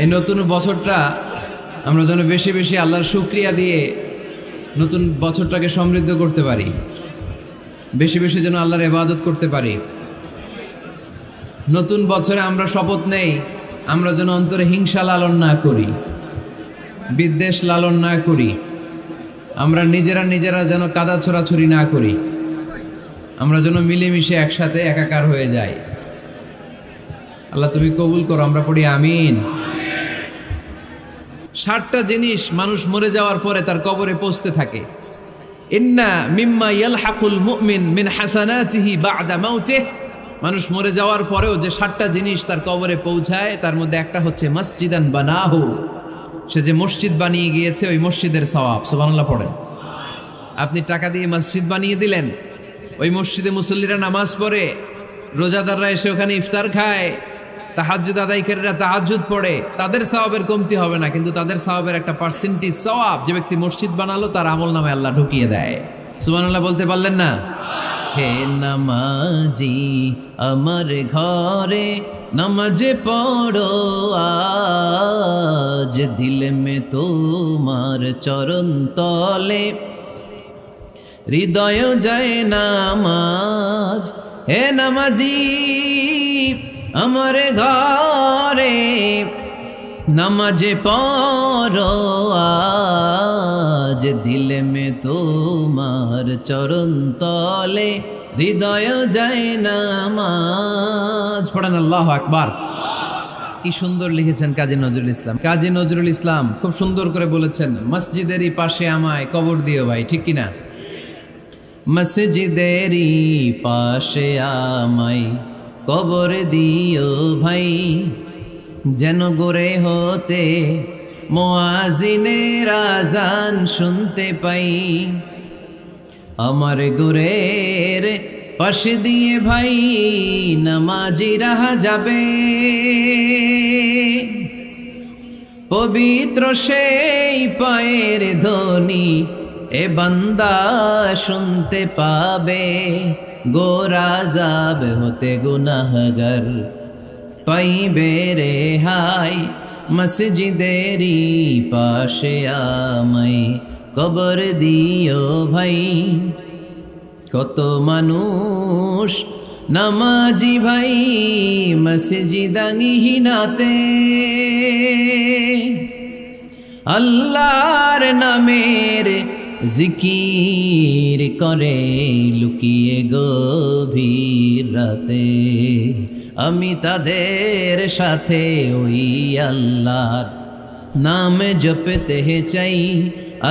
এই নতুন বছরটা আমরা যেন বেশি বেশি আল্লাহর শুকরিয়া দিয়ে নতুন বছরটাকে সমৃদ্ধ করতে পারি, বেশি বেশি যেন আল্লাহর ইবাদত করতে পারি। নতুন বছরে আমরা শপথ নেই, আমরা যেন অন্তরে হিংসা লালন না করি, বিদ্বেষ লালন না করি, আমরা নিজেরা যেন কাদা ছোড়াছুরি না করি, আমরা যেন মিলেমিশে একসাথে একাকার হয়ে যাই। আল্লাহ তুমি কবুল করো, আমরা পড়ি আমিন। 60টা জিনিস মানুষ মরে যাওয়ার পরে তার কবরে পৌঁছতে থাকে। ইন্না মিম্মা ইয়ালহাকুল মুমিন মিন হাসানাতিহি বা'দা মাউতিহি, মানুষ মরে যাওয়ার পরেও যে 60টা জিনিস তার কবরে পৌঁছায় তার মধ্যে একটা হচ্ছে মসজিদান বানাহু, সে যে মসজিদ বানিয়ে গিয়েছে ওই মসজিদের সওয়াব। সুবহানাল্লাহ পড়েন। আপনি টাকা দিয়ে মসজিদ বানিয়ে দিলেন, ওই মসজিদে মুসল্লিরা নামাজ পড়ে, রোজাদাররা এসে ওখানে ইফতার খায়, তাহাজ্জুদ আদায়কারীরা তাহাজ্জুদ পড়ে, তাদের সওয়াবের কমতি হবে না, কিন্তু তাদের সওয়াবের একটা পার্সেন্টেজ সওয়াব যে ব্যক্তি মসজিদ বানালো তার আমলনামায় আল্লাহ ঢুকিয়ে দেয়। সুবহানাল্লাহ বলতে পারলেন না? হে নামাজি আমার ঘরে নামাজ পড়ো আজ, দিল মে তোমার চরণ তলে হৃদয় যায় নামাজ। হে নামাজি আমার ঘরে নামাজ পড়ো আজ, দিল মে তোমার চরণ তলে হৃদয় যায় নামাজ। পড়েন আল্লাহু আকবার। কি সুন্দর লিখেছেন কাজী নজরুল ইসলাম। কাজী নজরুল ইসলাম খুব সুন্দর করে বলেছেন, মসজিদেরই পাশে আমায় কবর দিও ভাই, ঠিক কিনা? মসজিদেরই পাশে আমায় কবর দিও ভাই, যেন গোরে হতে মুয়াজ্জিনের আযান শুনতে পাই। আমার গোরের পাশে দিয়ে ভাই নামাজিরা যাবে, পবিত্র সেই পায়ের ধ্বনি এ বান্দা শুনতে পাবে। গোরা যাব হতে গুনাহগার পাইবে রেহাই, মসজিদেরই পাশে আমায় কবর দিও ভাই। কত মানুষ নামাজি ভাই মসজিদাঙ্গিহীনাতে, আল্লাহর নামের জিকির করে লুকিয়ে গভীর রাতে। আমি তাদের সাথে ওই আল্লাহর নাম জপতে চাই,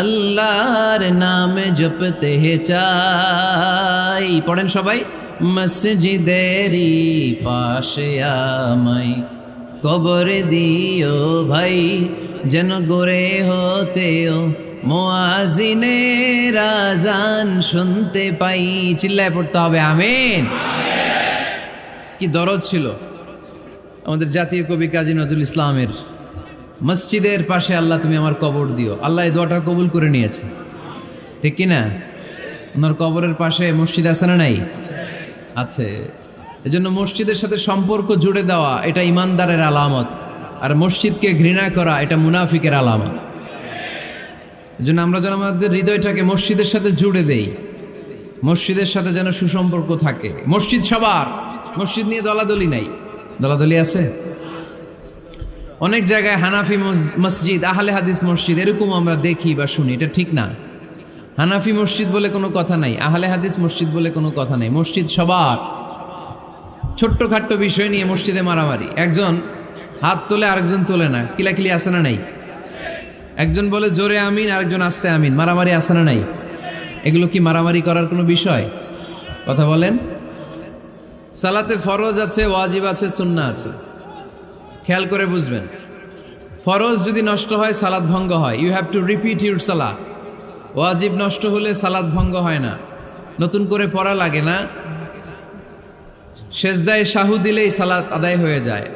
আল্লাহর নাম জপতে চাই। পড়েন সবাই, মসজিদেরই পাশে আমায় কবর দিও ভাই, যেন গোরে হতেও মুয়াজ্জিনের আযান শুনতে পাই। চিল্লায় পড়তে হবে আমিন। কি দরদ ছিল আমাদের জাতীয় কবি কাজী নজরুল ইসলামের, মসজিদের পাশে আল্লাহ তুমি আমার কবর দিও। আল্লাহ এই দোয়াটা কবুল করে নিয়েছে, ঠিক কিনা? ওনার কবরের পাশে মসজিদ আছে না নাই? আছে। এজন্য মসজিদের সাথে সম্পর্ক জুড়ে দেওয়া এটা ইমানদারের আলামত, আর মসজিদকে ঘৃণা করা এটা মুনাফিকের আলামত। এজন্য আমরা যেন আমাদের হৃদয়টাকে মসজিদের সাথে জুড়ে দেই, মসজিদের সাথে যেন সুসম্পর্ক থাকে। মসজিদ সবার, মসজিদ নিয়ে দলাদলি নাই। দলাদলি আছে অনেক জায়গায়, হানাফি মসজিদ, আহলে হাদিস মসজিদ, এরকম আমরা দেখি বা শুনি, এটা ঠিক না। হানাফি মসজিদ বলে কোনো কথা নাই, আহলে হাদিস মসজিদ বলে কোনো কথা নাই। মসজিদ সবার। ছোট্টখাট্ট বিষয় নিয়ে মসজিদে মারামারি, একজন হাত তোলে আরেকজন তোলে না, কিলাকিলি আছে না নাই? একজন বলে জোরে আমিন, আরেকজন আস্তে আমিন, মারামারি আছে না নাই? এগুলো কি মারামারি করার কোনো বিষয়? কথা বলেন। সালাতে ফরজ আছে, ওয়াজিব আছে, সুন্নাহ আছে। খেয়াল করে বুঝবেন, ফরজ যদি নষ্ট হয় সালাত ভঙ্গ হয়, you have to repeat your সালাহ। ওয়াজিব নষ্ট হলে সালাত ভঙ্গ হয় না, নতুন করে পড়া লাগে না, সেজদায় সাহু দিলেই সালাত আদায় হয়ে যায়।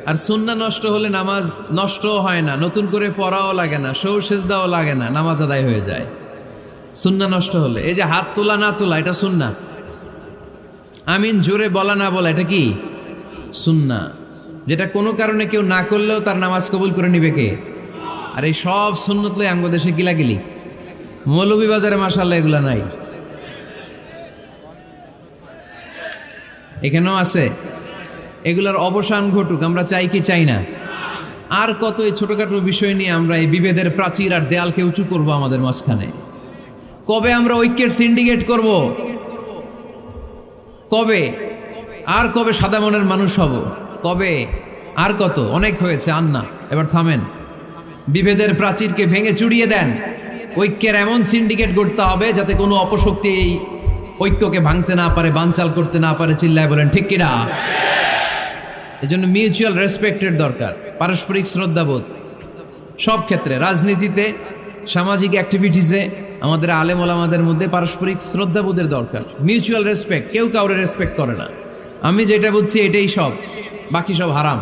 আর সুন্নাহ নষ্ট হলে নামাজ নষ্টও হয় না, নতুন করে পড়াও লাগে না, সৌ সেজদাও লাগে না, নামাজ আদায় হয়ে যায় সুন্নাহ নষ্ট হলে। এই যে হাত তোলা না তোলা এটা সুন্নাহ, আমিন জোরে বলা না বলা এটা কি সুন্নাহ। যেটা কোনো কারণে কেউ না করলেও তার নামাজ কবুল করে নিবে কে? আর এই সব সুন্নত লই আমগো দেশে গিলাগিলি। মৌলভীবাজারে মাশাআল্লাহ এগুলা নাই, এখানেও আছে। এগুলার অবসান ঘটুক, আমরা চাই কি চাই না? আর কত এই ছোটখাটো বিষয় নিয়ে আমরা এই বিভেদের প্রাচীর আর দেয়ালকে উঁচু করব আমাদের মাঝখানে? কবে আমরা ঐক্যের সিন্ডিকেট করব? কবে? আর কবে সাদা মনের মানুষ হব? কবে? আর কত? অনেক হয়েছে, আর না, এবার থামেন। বিভেদের প্রাচীরকে ভেঙে চুড়িয়ে দেন। ঐক্যের এমন সিন্ডিকেট গড়তে হবে যাতে কোনো অপশক্তি এই ঐক্যকে ভাঙতে না পারে, বানচাল করতে না পারে। চিল্লায় বলেন ঠিক কিনা? এজন্য মিউচুয়াল রেসপেক্টের দরকার, পারস্পরিক শ্রদ্ধাবোধ সব ক্ষেত্রে, রাজনীতিতে, সামাজিক অ্যাক্টিভিটিসে আমাদের আলেম ওলামাদের মধ্যে পারস্পরিক শ্রদ্ধাবোধের দরকার। মিউচুয়াল রেসপেক্ট, কেউ কাউরে রেসপেক্ট করে না। আমি যেটা বুঝছি এটাই সব, বাকি সব হারাম,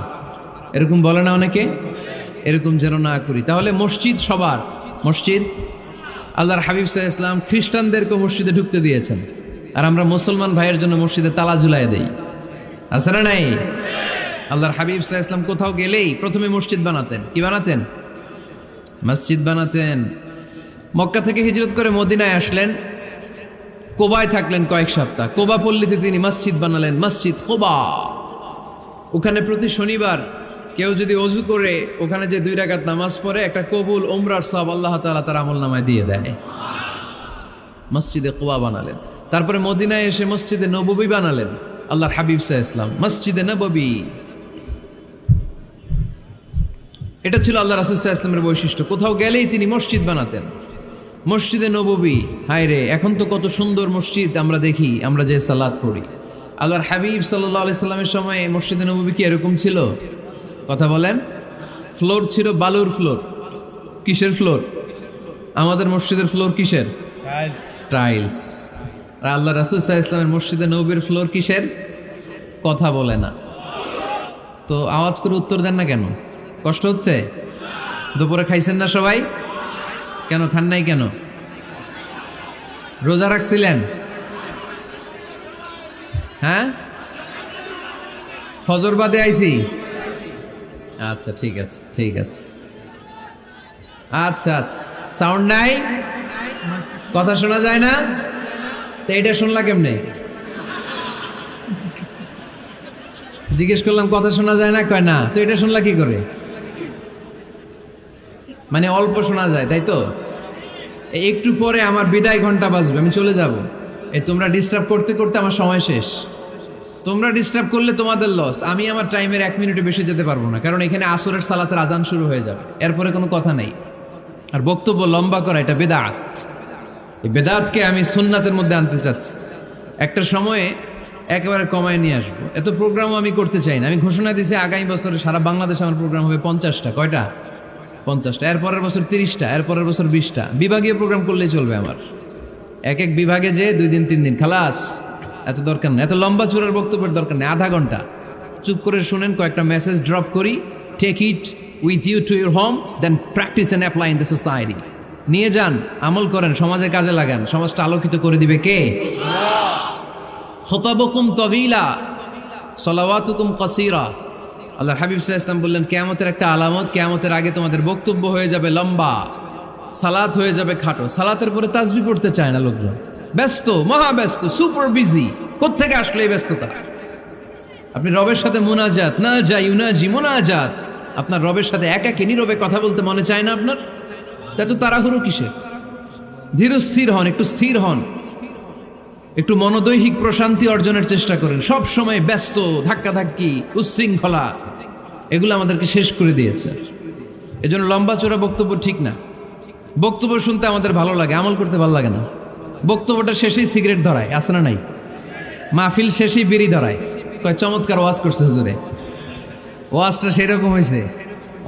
এরকম বলে না অনেকে? এরকম যেন না করি। তাহলে মসজিদ সবার, মসজিদ আল্লাহর হাবিব সাল্লাল্লাহু আলাইহি ওয়াসাল্লাম খ্রিস্টানদেরকে মসজিদে ঢুকতে দিয়েছেন, আর আমরা মুসলমান ভাইয়ের জন্য মসজিদে তালা ঝুলাই দেই, আছে না নাই? আল্লাহর হাবিব সাল্লাল্লাহু আলাইহি ওয়াসাল্লাম কোথাও গেলেই প্রথমে মসজিদ বানাতেন। কি বানাতেন? মসজিদ বানাতেন। মক্কা থেকে হিজরত করে মদিনায় আসলেন, কোবায় থাকলেন কয়েক সপ্তাহ। কোবা পল্লীতে তিনি মসজিদ বানালেন, মসজিদ কোবা। ওখানে প্রতি শনিবার কেউ যদি অজু করে ওখানে যে 2 রাকাত নামাজ পড়ে, একটা কবুল উমরার সওয়াব আল্লাহ তাআলা তার আমলনামায় দিয়ে দেয়। মসজিদে কোবা বানালেন। তারপরে মদিনায় এসে মসজিদে নববী বানালেন আল্লাহর হাবিব সাল্লাল্লাহু আলাইহি ওয়াসাল্লাম, মসজিদে নববী। এটা ছিল আল্লাহ রাসূল সাল্লাল্লাহু আলাইহি ওয়াসাল্লামের বৈশিষ্ট্য। কোথাও গেলেই তিনি মসজিদ বানাতেন, মসজিদে নববী। হায় রে, এখন তো কত সুন্দর মসজিদ আমরা দেখি, আমরা যে সালাত পড়ি। আল্লাহর হাবিব সাল্লাল্লাহু আলাইহি সাল্লামের সময় মসজিদে নববী কি এরকম ছিল? কথা বলেন। ফ্লোর ছিল বালুর ফ্লোর। কিসের ফ্লোর? আমাদের মসজিদের ফ্লোর কিসের? টাইলস। আর আল্লাহ রাসূল সাল্লাল্লাহু আলাইহি ওয়াসাল্লামের মসজিদে নববীর ফ্লোর কিসের? কথা বলে না তো। আওয়াজ করে উত্তর দেন না কেন? কষ্ট হচ্ছে? দুপুরে খাইছেন না সবাই? কেন খান নাই কেন? রোজা রাখছিলেন? হ্যাঁ, ফজর বাদে আইছি। আচ্ছা ঠিক আছে, ঠিক আছে। আচ্ছা আচ্ছা, সাউন্ড নাই, কথা শোনা যায় না? তো এটা শুনলা কেমনে? জিজ্ঞেস করলাম কথা শোনা যায় না, কয় না। তো এটা শুনলা কি করে? মানে অল্প শোনা যায়, তাই তো? একটু পরে আমার বিদায় ঘন্টা বাজবে, আমি চলে যাব। এই তোমরা ডিস্টার্ব করতে করতে আমার সময় শেষ। তোমরা ডিস্টার্ব করলে তোমাদের লস। আমি আমার টাইমের 1 মিনিটে বেশি যেতে পারবো না, কারণ এখানে আসরের সালাতের আজান শুরু হয়ে যাবে, এরপরে কোনো কথা নেই। আর বক্তব্য লম্বা করা এটা বেদাত। এই বেদাতকে আমি সুন্নাতের মধ্যে আনতে চাচ্ছি। একটা সময়ে একেবারে কমায় নিয়ে আসবো। এত প্রোগ্রামও আমি করতে চাই না। আমি ঘোষণা দিয়েছি আগামী বছরে সারা বাংলাদেশে আমার প্রোগ্রাম হবে 50টা। কয়টা? 50টা। এরপরের বছর 30টা, এরপরের বছর 20টা। বিভাগীয় প্রোগ্রাম করলেই চলবে আমার। এক এক বিভাগে যে 2 দিন 3 দিন খালাস। এত দরকার নেই, এত লম্বা চূড়ার বক্তব্যের দরকার নেই। আধা ঘন্টা চুপ করে শুনেন, কয়েকটা মেসেজ ড্রপ করি, take it with you to your home, then practice and apply in the society. নিয়ে যান, আমল করেন, সমাজে কাজে লাগান। সমাজটা আলোকিত করে দিবে কে? খুতাবুকুম তাবিলা সালাওয়াতুকুম কাসীরা। আল্লাহর হাবিব সাল্লাল্লাহু আলাইহি ওয়াসাল্লাম বললেন, কিয়ামতের একটা আলামত, কিয়ামতের আগে তোমাদের বক্তব্য হয়ে যাবে লম্বা, সালাত হয়ে যাবে খাটো। সালাতের পরে তাসবিহ পড়তে চায় না লোকজন, ব্যস্ত, মহাব্যস্ত, সুপার বিজি। কোত্থেকে আসলে এই ব্যস্ততা? আপনি রবের সাথে মুনাজাত, না যাই ইউনাজি মুনাজাত, আপনার রবের সাথে একাকী নীরবে কথা বলতে মনে চায় না আপনার? তা তো তাড়াহুড়ো কিসের? ধীর স্থির হন, একটু স্থির হন, একটু মনোদৈহিক প্রশান্তি অর্জনের চেষ্টা করেন। সব সময় ব্যস্ত, ধাক্কাধাক্কি, উচ্ছৃঙ্খলা, এগুলো আমাদেরকে শেষ করে দিয়েছে। এজন্য লম্বা চোরা বক্তব্য ঠিক না। বক্তব্য শুনতে আমাদের ভালো লাগে, আমল করতে ভালো লাগে না। বক্তব্যটা শেষেই সিগারেট ধরায়, আছে না নাই? মাহফিল শেষেই বিড়ি ধরায়, কয় চমৎকার ওয়াজ করছে হুজুরে। ওয়াজটা সেরকম হয়েছে,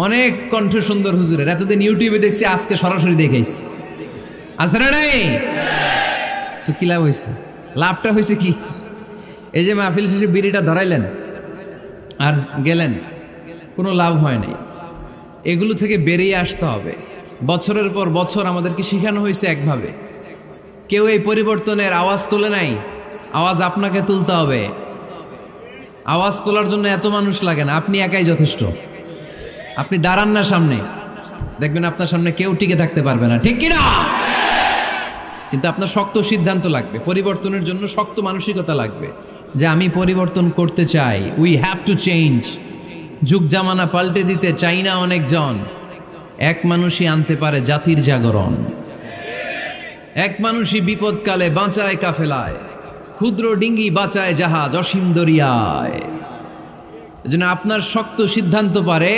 অনেক কণ্ঠ সুন্দর হুজুরের। এতদিন ইউটিউবে দেখছি, আজকে সরাসরি দেখাইছি, আছে না নাই? তো কি লাভ হয়েছে? লাভটা হয়েছে কি? এই যে মাহফিল শেষে বিড়িটা ধরাইলেন আর গেলেন, কোনো লাভ হয় নাই। এগুলো থেকে বেরিয়ে আসতে হবে। বছরের পর বছর আমাদেরকে শেখানো হয়েছে একভাবে। কেউ এই পরিবর্তনের আওয়াজ তোলে নাই, আওয়াজ আপনাকে তুলতে হবে। আওয়াজ তোলার জন্য এত মানুষ লাগে না, আপনি একাই যথেষ্ট। আপনি দাঁড়ান না সামনে, দেখবেন আপনার সামনে কেউ টিকে থাকতে পারবে না, ঠিক কিনা? কিন্তু আপনার শক্ত সিদ্ধান্ত লাগবে, পরিবর্তনের জন্য শক্ত মানসিকতা লাগবে যে আমি পরিবর্তন করতে চাই। We have to change. যুগ জামানা পাল্টে দিতে চাই না অনেকজন, এক মানুষই আনতে পারে জাতির জাগরণ। এক মানুষই বিপদকালে বাঁচায় কাফেলায়, ক্ষুদ্র ডিঙ্গি বাঁচায় জাহাজ অসীম দরিয়ায়। এজন্য আপনার শক্ত সিদ্ধান্ত পারে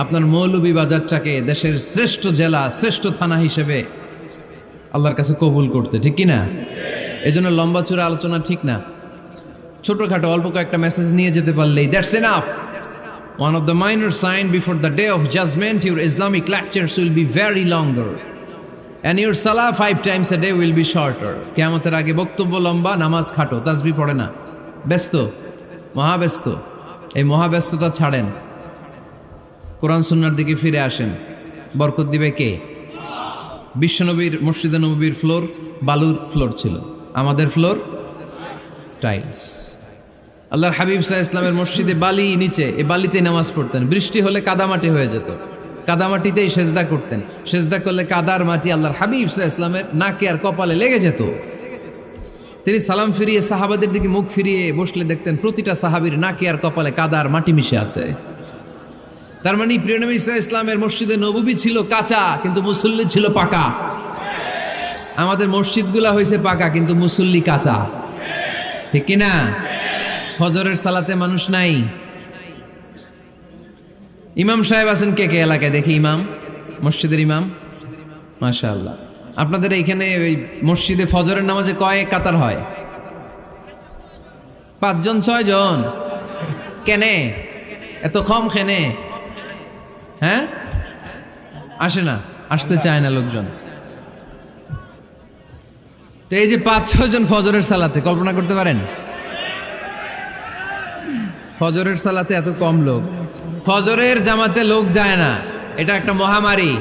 আপনার মৌলভীবাজারটাকে দেশের শ্রেষ্ঠ জেলা, শ্রেষ্ঠ থানা হিসেবে আল্লাহর কাছে কবুল করতে, ঠিক কিনা? এজন্য লম্বা চূড়া আলোচনা ঠিক না, ছোটখাটো অল্প কয়েকটা মেসেজ নিয়ে যেতে পারলেই that's enough. One of the minor sign before the day of judgment, your Islamic lectures will be very longer and your salah 5 times a day will be shorter. কিয়ামতের আগে বক্তব্য লম্বা, নামাজ খাটো, তাসবিহ পড়ে না, ব্যস্ত, মহাব্যস্ত। এই মহাব্যস্ততা ছাড়েন, কোরআন সুন্নাহর দিকে ফিরে আসেন। বরকত দিবে কে? বিশ্বনবীর মসজিদে নববীর ফ্লোর বালুর ফ্লোর ছিল, আমাদের ফ্লোর টাইলস। আল্লাহর হাবিব সাল্লাল্লাহু আলাইহি ওয়াসাল্লামের মসজিদে বালি নিচে, এই বালিতে নামাজ পড়তেন। বৃষ্টি হলে কাদামাটি হয়ে যেত, কাদামাটিতেই সেজদা করতেন। সেজদা করলে কাদার মাটি আল্লাহর হাবিব সাল্লাল্লাহু আলাইহি ওয়াসাল্লামের নাকে আর কপালে লেগে যেত। তিনি সালাম ফিরিয়ে সাহাবাদের দিকে মুখ ফিরিয়ে বসলে দেখতেন প্রতিটা সাহাবীর নাকে আর কপালে কাদার মাটি মিশে আছে। তার মানে প্রিয় নবী সাল্লাল্লাহু আলাইহি ওয়াসাল্লামের মসজিদে নববী ছিল কাঁচা, কিন্তু মুসল্লি ছিল পাকা। আমাদের মসজিদগুলা হয়েছে পাকা, কিন্তু মুসল্লি কাঁচা, ঠিক কিনা? ফজরের সালাতে মানুষ নাই। ইমাম সাহেব আছেন কে কে এলাকায়? দেখি ইমাম, মসজিদের ইমাম, মাশাআল্লাহ। আপনাদের এইখানে ওই মসজিদে ফজরের নামাজে কয় কাতার হয়? 5 জন 6 জন? কেনে এত কম? কেনে? হ্যাঁ, আসে না, আসতে চায় না লোকজন। তো এই যে 5-6 জন ফজরের সালাতে, কল্পনা করতে পারেন ফজরের সালাতে এত কম লোক। ফজরের জামাতে লোক যায় না, এটা একটা মহামারী।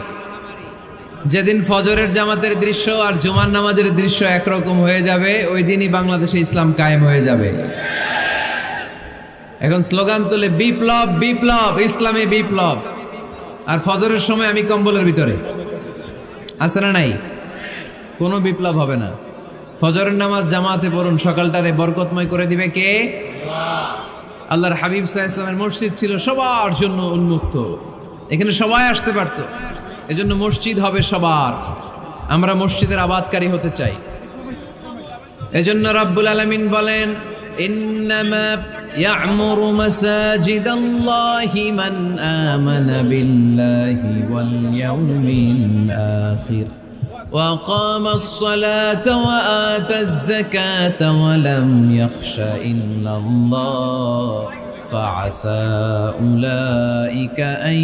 যেদিন ফজরের জামাতের দৃশ্য আর জুমার নামাজের দৃশ্য একরকম হয়ে যাবে, ওই দিনই বাংলাদেশে ইসলাম কায়েম হয়ে যাবে। এখন স্লোগান তুলে বিপ্লব বিপ্লব, ইসলামী বিপ্লব। আর ফজরের সময় আমি কম্বলের ভিতরে, আছে না নাই? কোনো বিপ্লব হবে না। ফজরের নামাজ জামাতে পড়ুন, সকালটারে বরকতময় করে দিবে কে? আল্লাহর হাবিব সাল্লাল্লাহু আলাইহি ওয়াসাল্লামের মসজিদ ছিল সবার জন্য উন্মুক্ত, এখানে সবাই আসতে পারত। এজন্য মসজিদ হবে সবার। আমরা মসজিদের আবাদকারী হতে চাই। এজন্য রাব্বুল আলামিন বলেন, ইন্নামা ইয়া'মুরু মাসাজিদাল্লাহি মান আমানা বিল্লাহি ওয়াল ইয়াউমিল আখির ওয়া আকামাস সালাতা ওয়া আতাজ যাকাতা ওয়া লাম ইয়াখশা ইল্লাল্লাহ ফাআসা উলাইকা আন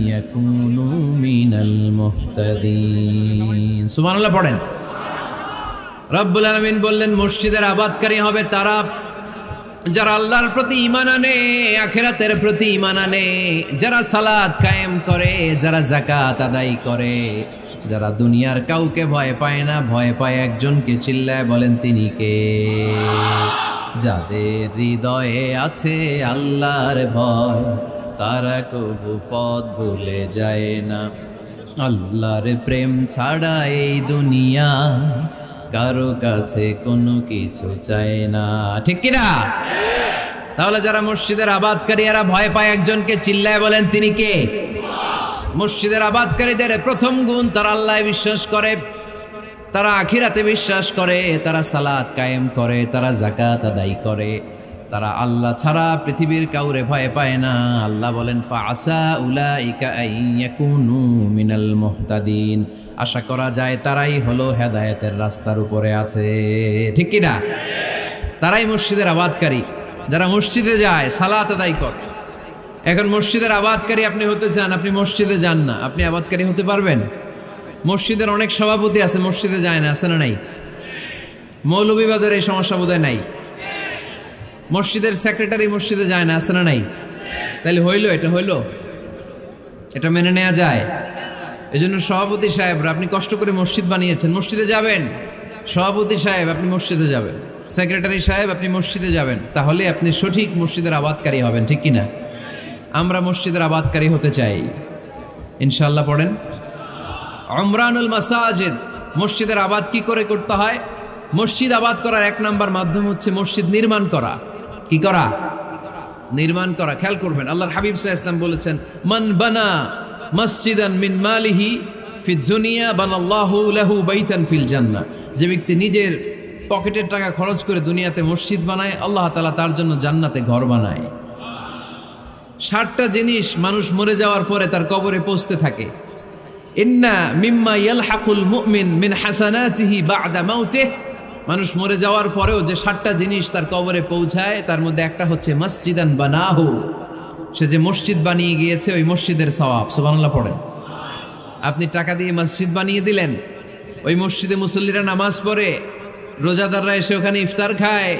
ইয়াকুনু মিনাল মুহতাদিন। সুবহানাল্লাহ পড়েন। রব্বুল আলামিন বললেন, মসজিদের আবাদকারী হবে তারা যারা আল্লাহর প্রতি ঈমান আনে, আখিরাতের প্রতি ঈমান আনে, যারা সালাত কায়েম করে, যারা যাকাত আদায় করে, যারা দুনিয়ার কাউকে ভয় পায় না, ভয় পায় একজনকে। চিল্লায় বলেন তিনি কে? যাদের হৃদয়ে আছে আল্লাহর ভয়, তারা কবু পথ ভুলে যায় না। আল্লাহর প্রেম ছাড়া এই দুনিয়া কারো কাছে কোনো কিছু চায় না, ঠিক কিনা? তাহলে যারা মসজিদের আবাদকারী, এরা ভয় পায় একজনকে। চিল্লায় বলেন তিনি কে? মসজিদের আবাদকারীদের প্রথম গুণ, তারা আল্লাহয় বিশ্বাস করে, তারা আখিরাতে বিশ্বাস করে, তারা সালাত কায়েম করে, তারা যাকাত আদায় করে, তারা আল্লাহ ছাড়া পৃথিবীর কাউরে ভয় পায় না। আল্লাহ বলেন, ফাআসা উলাইকা আন ইয়াকুনু মিনাল মুহতাদিন। আশা করা যায় তারাই হলো হেদায়েতের রাস্তার উপরে আছে, ঠিক কি না? তারাই মসজিদের আবাদকারী, যারা মসজিদে যায়, সালাত আদায় করে। এখন মসজিদের আবাদকারী আপনি হতে চান, আপনি মসজিদে যান না, আপনি আবাদকারী হতে পারবেন? মসজিদের অনেক সভাপতি আছে, মসজিদে যায় না, আছে না নাই? মৌলভীবাজারে এই সমস্যা বোধহয় নাই। মসজিদের সেক্রেটারি মসজিদে যায় না, আছে না নাই? তাহলে হইল, এটা হইল, এটা মেনে নেওয়া যায়? এজন্য সভাপতি সাহেবরা, আপনি কষ্ট করে মসজিদ বানিয়েছেন, মসজিদে যাবেন। সভাপতি সাহেব, আপনি মসজিদে যাবেন। সেক্রেটারি সাহেব আপনি মসজিদে যাবেন, তাহলে আপনি সঠিক মসজিদের আবাদকারী হবেন, ঠিক কিনা? আমরা মসজিদের আবাদকারী হতে চাই ইনশাআল্লাহ। পড়েন উমরানুল মাসাজিদ। মসজিদের আবাদ কি করে করতে হয়? মসজিদ আবাদ করার এক নাম্বার মাধ্যম হচ্ছে মসজিদ নির্মাণ করা। কি করা? নির্মাণ করা। খেয়াল করবেন, আল্লাহর হাবিব সাল্লাল্লাহু আলাইহি ওয়াসাল্লাম বলেছেন, মান বানা মসজিদান মিন মালিহি ফিদ দুনিয়া বানাল্লাহু লাহু বাইতান ফিল জান্নাহ। যে ব্যক্তি নিজের পকেটের টাকা খরচ করে দুনিয়াতে মসজিদ বানায়, আল্লাহ তাআলা তার জন্য জান্নাতে ঘর বানায়। 60টা জিনিস মানুষ মরে যাওয়ার পরে তার কবরে পৌঁছতে থাকে। ইন্না মিম্মা ইয়ালহাকুল মুমিন মিন হাসানাতিহি বা'দা মাউতিহি। মানুষ মরে যাওয়ার পরেও যে 60টা জিনিস তার কবরে পৌঁছায়, তার মধ্যে একটা হচ্ছে মসজিদান বানাহু। সে যে মসজিদ বানিয়ে গিয়েছে, ওই মসজিদের সওয়াব। সুবহানাল্লাহ পড়েন। আপনি টাকা দিয়ে মসজিদ বানিয়ে দিলেন, ওই মসজিদে মুসল্লিরা নামাজ পড়ে, রোজাদাররা এসে ওখানে ইফতার খায়,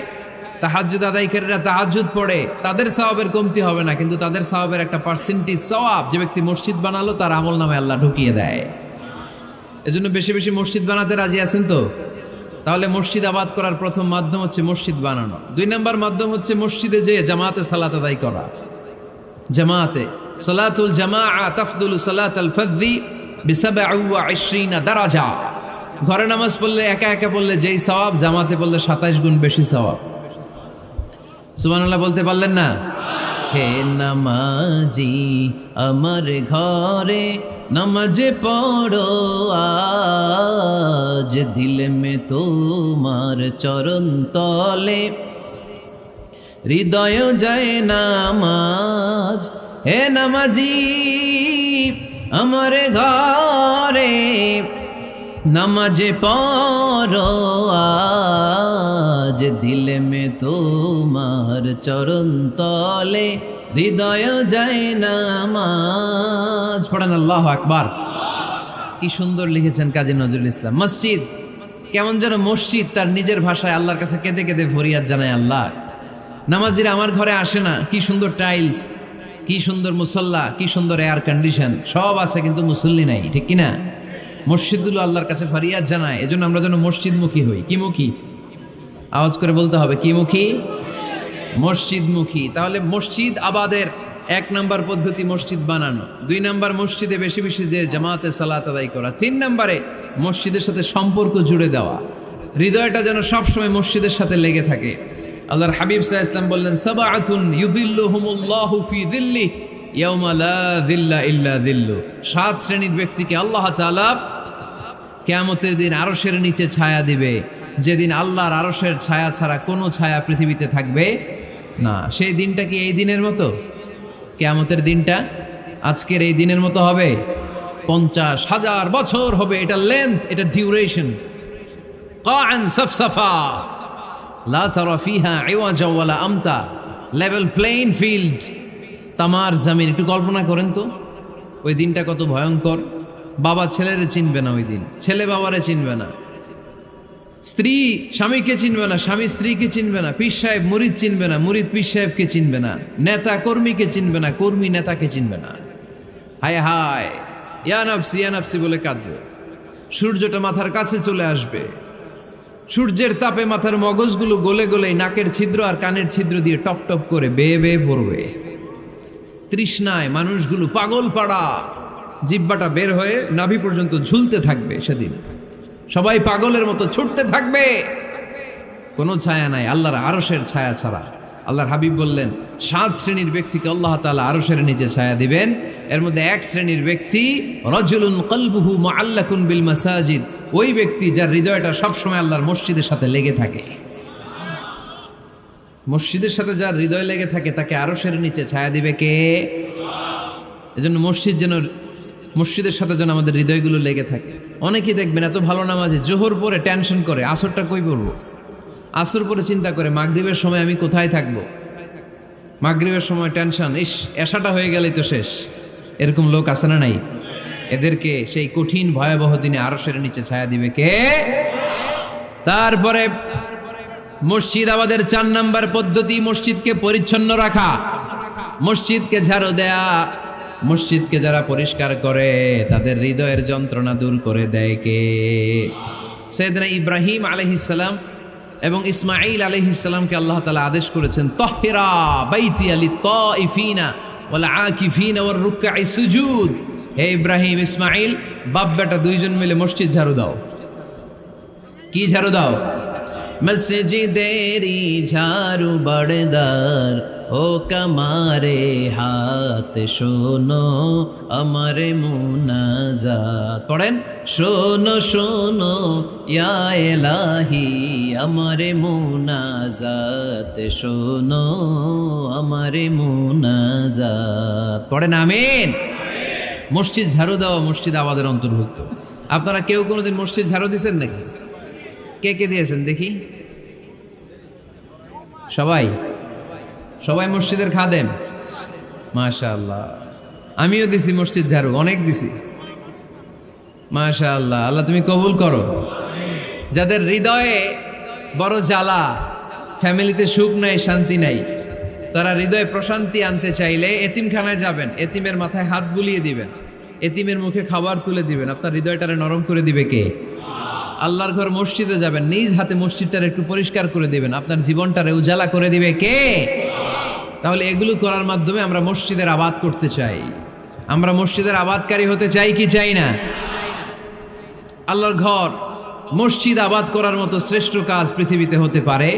তাহাজ্জুদ আদায়কারীরা তাহাজ্জুদ পড়ে, তাদের সওয়াবের কমতি হবে না, কিন্তু তাদের সওয়াবের একটা পার্সেন্টেজ সওয়াব যে ব্যক্তি মসজিদ বানালো তার আমল নামে আল্লাহ ঢুকিয়ে দেয়। এজন্য বেশি বেশি মসজিদ বানাতে রাজি আছেন তো? তাহলে মসজিদ আবাদ করার প্রথম মাধ্যম হচ্ছে মসজিদ বানানো। 2 নম্বর মাধ্যম হচ্ছে মসজিদে যে জামাতে সালাত আদায় করা। জামাতে সালাতুল জামাআ তাফদুলু সালাতাল ফাযযি বি27 দারাজা। ঘরে নামাজ পড়লে একা একা পড়লে যেই সওয়াব, জামাতে পড়লে 27 গুণ বেশি সওয়াব। সুবহানাল্লাহ বলতে পারলেন না? হে নামাজি আমার ঘরে নামাজ পড়ো আজ, দিলে মে তোমার চরণ তলে হৃদয় যায় নামাজ। হে নামাজি আমার ঘরে নামাজে পড়ো আজ, দিলে মে তোমার চরণ তলে হৃদয় যায় নামাজ। পড়েন আল্লাহু আকবার। কি সুন্দর লিখেছেন কাজী নজরুল ইসলাম। মসজিদ কেমন যেন মসজিদ তার নিজের ভাষায় আল্লাহর কাছে কেঁদে কেঁদে ফরিয়াদ জানায়, আল্লাহ নামাজিরা আমার ঘরে আসে না, কি সুন্দর টাইলস, কি সুন্দর মুসল্লা, কি সুন্দর এয়ার কন্ডিশন, সব আছে কিন্তু মুসল্লি নাই, ঠিক কিনা? মসজিদগুলো আল্লাহর কাছে ফরিয়াদ জানায়। এজন্য আমরা যেন মসজিদমুখী হই। কি মুখী? আওয়াজ করে বলতে হবে, কি মুখী? মসজিদমুখী। তাহলে মসজিদ আবাদের 1 নম্বর পদ্ধতি মসজিদ বানানো। 2 নম্বর মসজিদে বেশি বেশি যে জামাতে সালাত আদায় করা। 3 নম্বরে মসজিদের সাথে সম্পর্ক জুড়ে দেওয়া, হৃদয়টা যেন সবসময় মসজিদের সাথে লেগে থাকে। আল্লাহর হাবিব সাল্লাল্লাহু আলাইহি ওয়াসাল্লাম বললেন, সাবআতুন ইউযিল্লুহুমুল্লাহু ফি যিল্লিহি ইয়াউমা লা যিল্লা ইল্লা যিল্লু। 7 শ্রেণীর ব্যক্তিকে আল্লাহ তাআলা কিয়ামতের দিন আরশের নিচে ছায়া দিবে, যেদিন আল্লাহর আরশের ছায়া ছাড়া কোনো ছায়া পৃথিবীতে থাকবে না। সেই দিনটা কি এই দিনের মতো? কিয়ামতের দিনটা আজকের এই দিনের মতো হবে? 50,000 বছর হবে। এটা লেন্থ, এটা ডিউরেশন। কাআন সাফসাফা লা তারা ফিহা ইওয়াজা ওয়ালা আমতা। লেভেল প্লেইং ফিল্ড, তামার জমিন। একটু কল্পনা করেন তো ওই দিনটা কত ভয়ঙ্কর। বাবা ছেলেরে চিনবে না ওই দিন, ছেলে বাবারে চিনবে না, স্ত্রী স্বামীকে চিনবে না, স্বামী স্ত্রীকে চিনবে না, পীর সাহেব মুরিদ চিনবে না, মুরিদ পীর সাহেবকে চিনবে না, নেতা কর্মীকে চিনবে না, কর্মী নেতাকে চিনবে না। হায় হায়, ইয়া নাফসি ইয়া নাফসি বলে কাঁদবে। সূর্যটা মাথার কাছে চলে আসবে, সূর্যের তাপে মাথার মগজগুলো গলে গলে নাকের ছিদ্র আর কানের ছিদ্র দিয়ে টপ টপ করে বেয়ে বেয়ে পড়বে। তৃষ্ণায় মানুষগুলো পাগল পাড়া, জিহ্বাটা বের হয়ে নাভি পর্যন্ত ঝুলতে থাকবে। সেদিন সবাই পাগলের মতো ছুটতে থাকবে, কোনো ছায়া নাই আল্লাহর আরশের ছায়া ছাড়া। আল্লাহর হাবিব বললেন, 7 শ্রেণীর ব্যক্তিকে আল্লাহ তাআলা আরশের নিচে ছায়া দিবেন। এর মধ্যে 1 শ্রেণীর ব্যক্তি রাজুলুন কলবুহু মুআল্লাকুন বিল মাসাজিদ। ওই ব্যক্তি যার হৃদয়টা সবসময় আল্লাহর মসজিদের সাথে লেগে থাকে। মসজিদের সাথে যার হৃদয় লেগে থাকে তাকে আরশের নিচে ছায়া দিবে কে? এজন্য মসজিদের সাথে যেন আমাদের হৃদয়গুলো লেগে থাকে। অনেকেই দেখবেন এত ভালো নামাজে, জোহর পরে টেনশন করে আসরটা কই পড়বো, আসর পরে চিন্তা করে মাগরিবের সময় আমি কোথায় থাকবো, মাগরিবের সময় টেনশন, ইস এশাটা হয়ে গেলেই তো শেষ। এরকম লোক আছে না নাই? এদেরকে সেই কঠিন ভয়াবহ দিনে আরশের নিচে ছায়া দিবে কে? তারপরে মসজিদ আমাদের 4 নম্বর পদ্ধতি মসজিদকে পরিচ্ছন্ন রাখা, মসজিদকে ঝাড়ু দেয়া। মসজিদকে যারা পরিষ্কার করে তাদের হৃদয়ের যন্ত্রণা দূর করে দেয় কে? সাইয়েদনা ইব্রাহিম আলাইহিস সালাম এবং ইসমাঈল আলাইহিস সালামকে আল্লাহ তাআলা আদেশ করেছেন তাহহিরা বাইতিয়া লিত্তাইফিনা ওয়াল আকিফিনা ওয়ার রুকআই সুজুদ। হে ইব্রাহিম, ইসমাঈল, বাপ বেটা দুইজন মিলে মসজিদ ঝাড়ু দাও। কি ঝাড়ু দাও? মসজিদেরি ঝাড়ু বড়দার ও কামারে হাত শোনো আমারে মুনাজাত। পড়েন, শোনো শোনো ইয়া ইলাহি আমারে মুনাজাত, শোনো আমারে মুনাজাত। পড়েন আমিন। মসজিদ ঝাড়ু দেওয়া মসজিদ আবাদের অন্তর্ভুক্ত। আপনারা কেউ কোনোদিন মসজিদ ঝাড়ু দিয়েছেন নাকি? কে কে দিয়েছেন দেখি? সবাই? সবাই মসজিদের খাদেম? মাশাআল্লাহ। আমিও দিছি মসজিদ ঝাড়ু, অনেক দিছি। মাশাআল্লাহ, আল্লাহ তুমি কবুল করো। যাদের হৃদয়ে বড় জ্বালা, ফ্যামিলিতে সুখ নাই, শান্তি নাই, তারা হৃদয়ে প্রশান্তি আনতে চাইলে এতিমখানায় যাবেন, এতিমের মাথায় হাত বুলিয়ে দিবেন, এতিমের মুখে খাবার তুলে দিবেন। আপনার হৃদয়টারে নরম করে দিবে কে? আল্লাহর ঘর মসজিদে যাবেন, নিজ হাতে মসজিদটারে একটু পরিষ্কার করে দিবেন, আপনার জীবনটারে উজালা করে দিবে কে? তাহলে এগুলো করার মাধ্যমে আমরা মসজিদের আবাদ করতে চাই। আমরা মসজিদের আবাদকারী হতে চাই কি চাই না? আল্লাহর ঘর মসজিদ আবাদ করার মতো শ্রেষ্ঠ কাজ পৃথিবীতে হতে পারে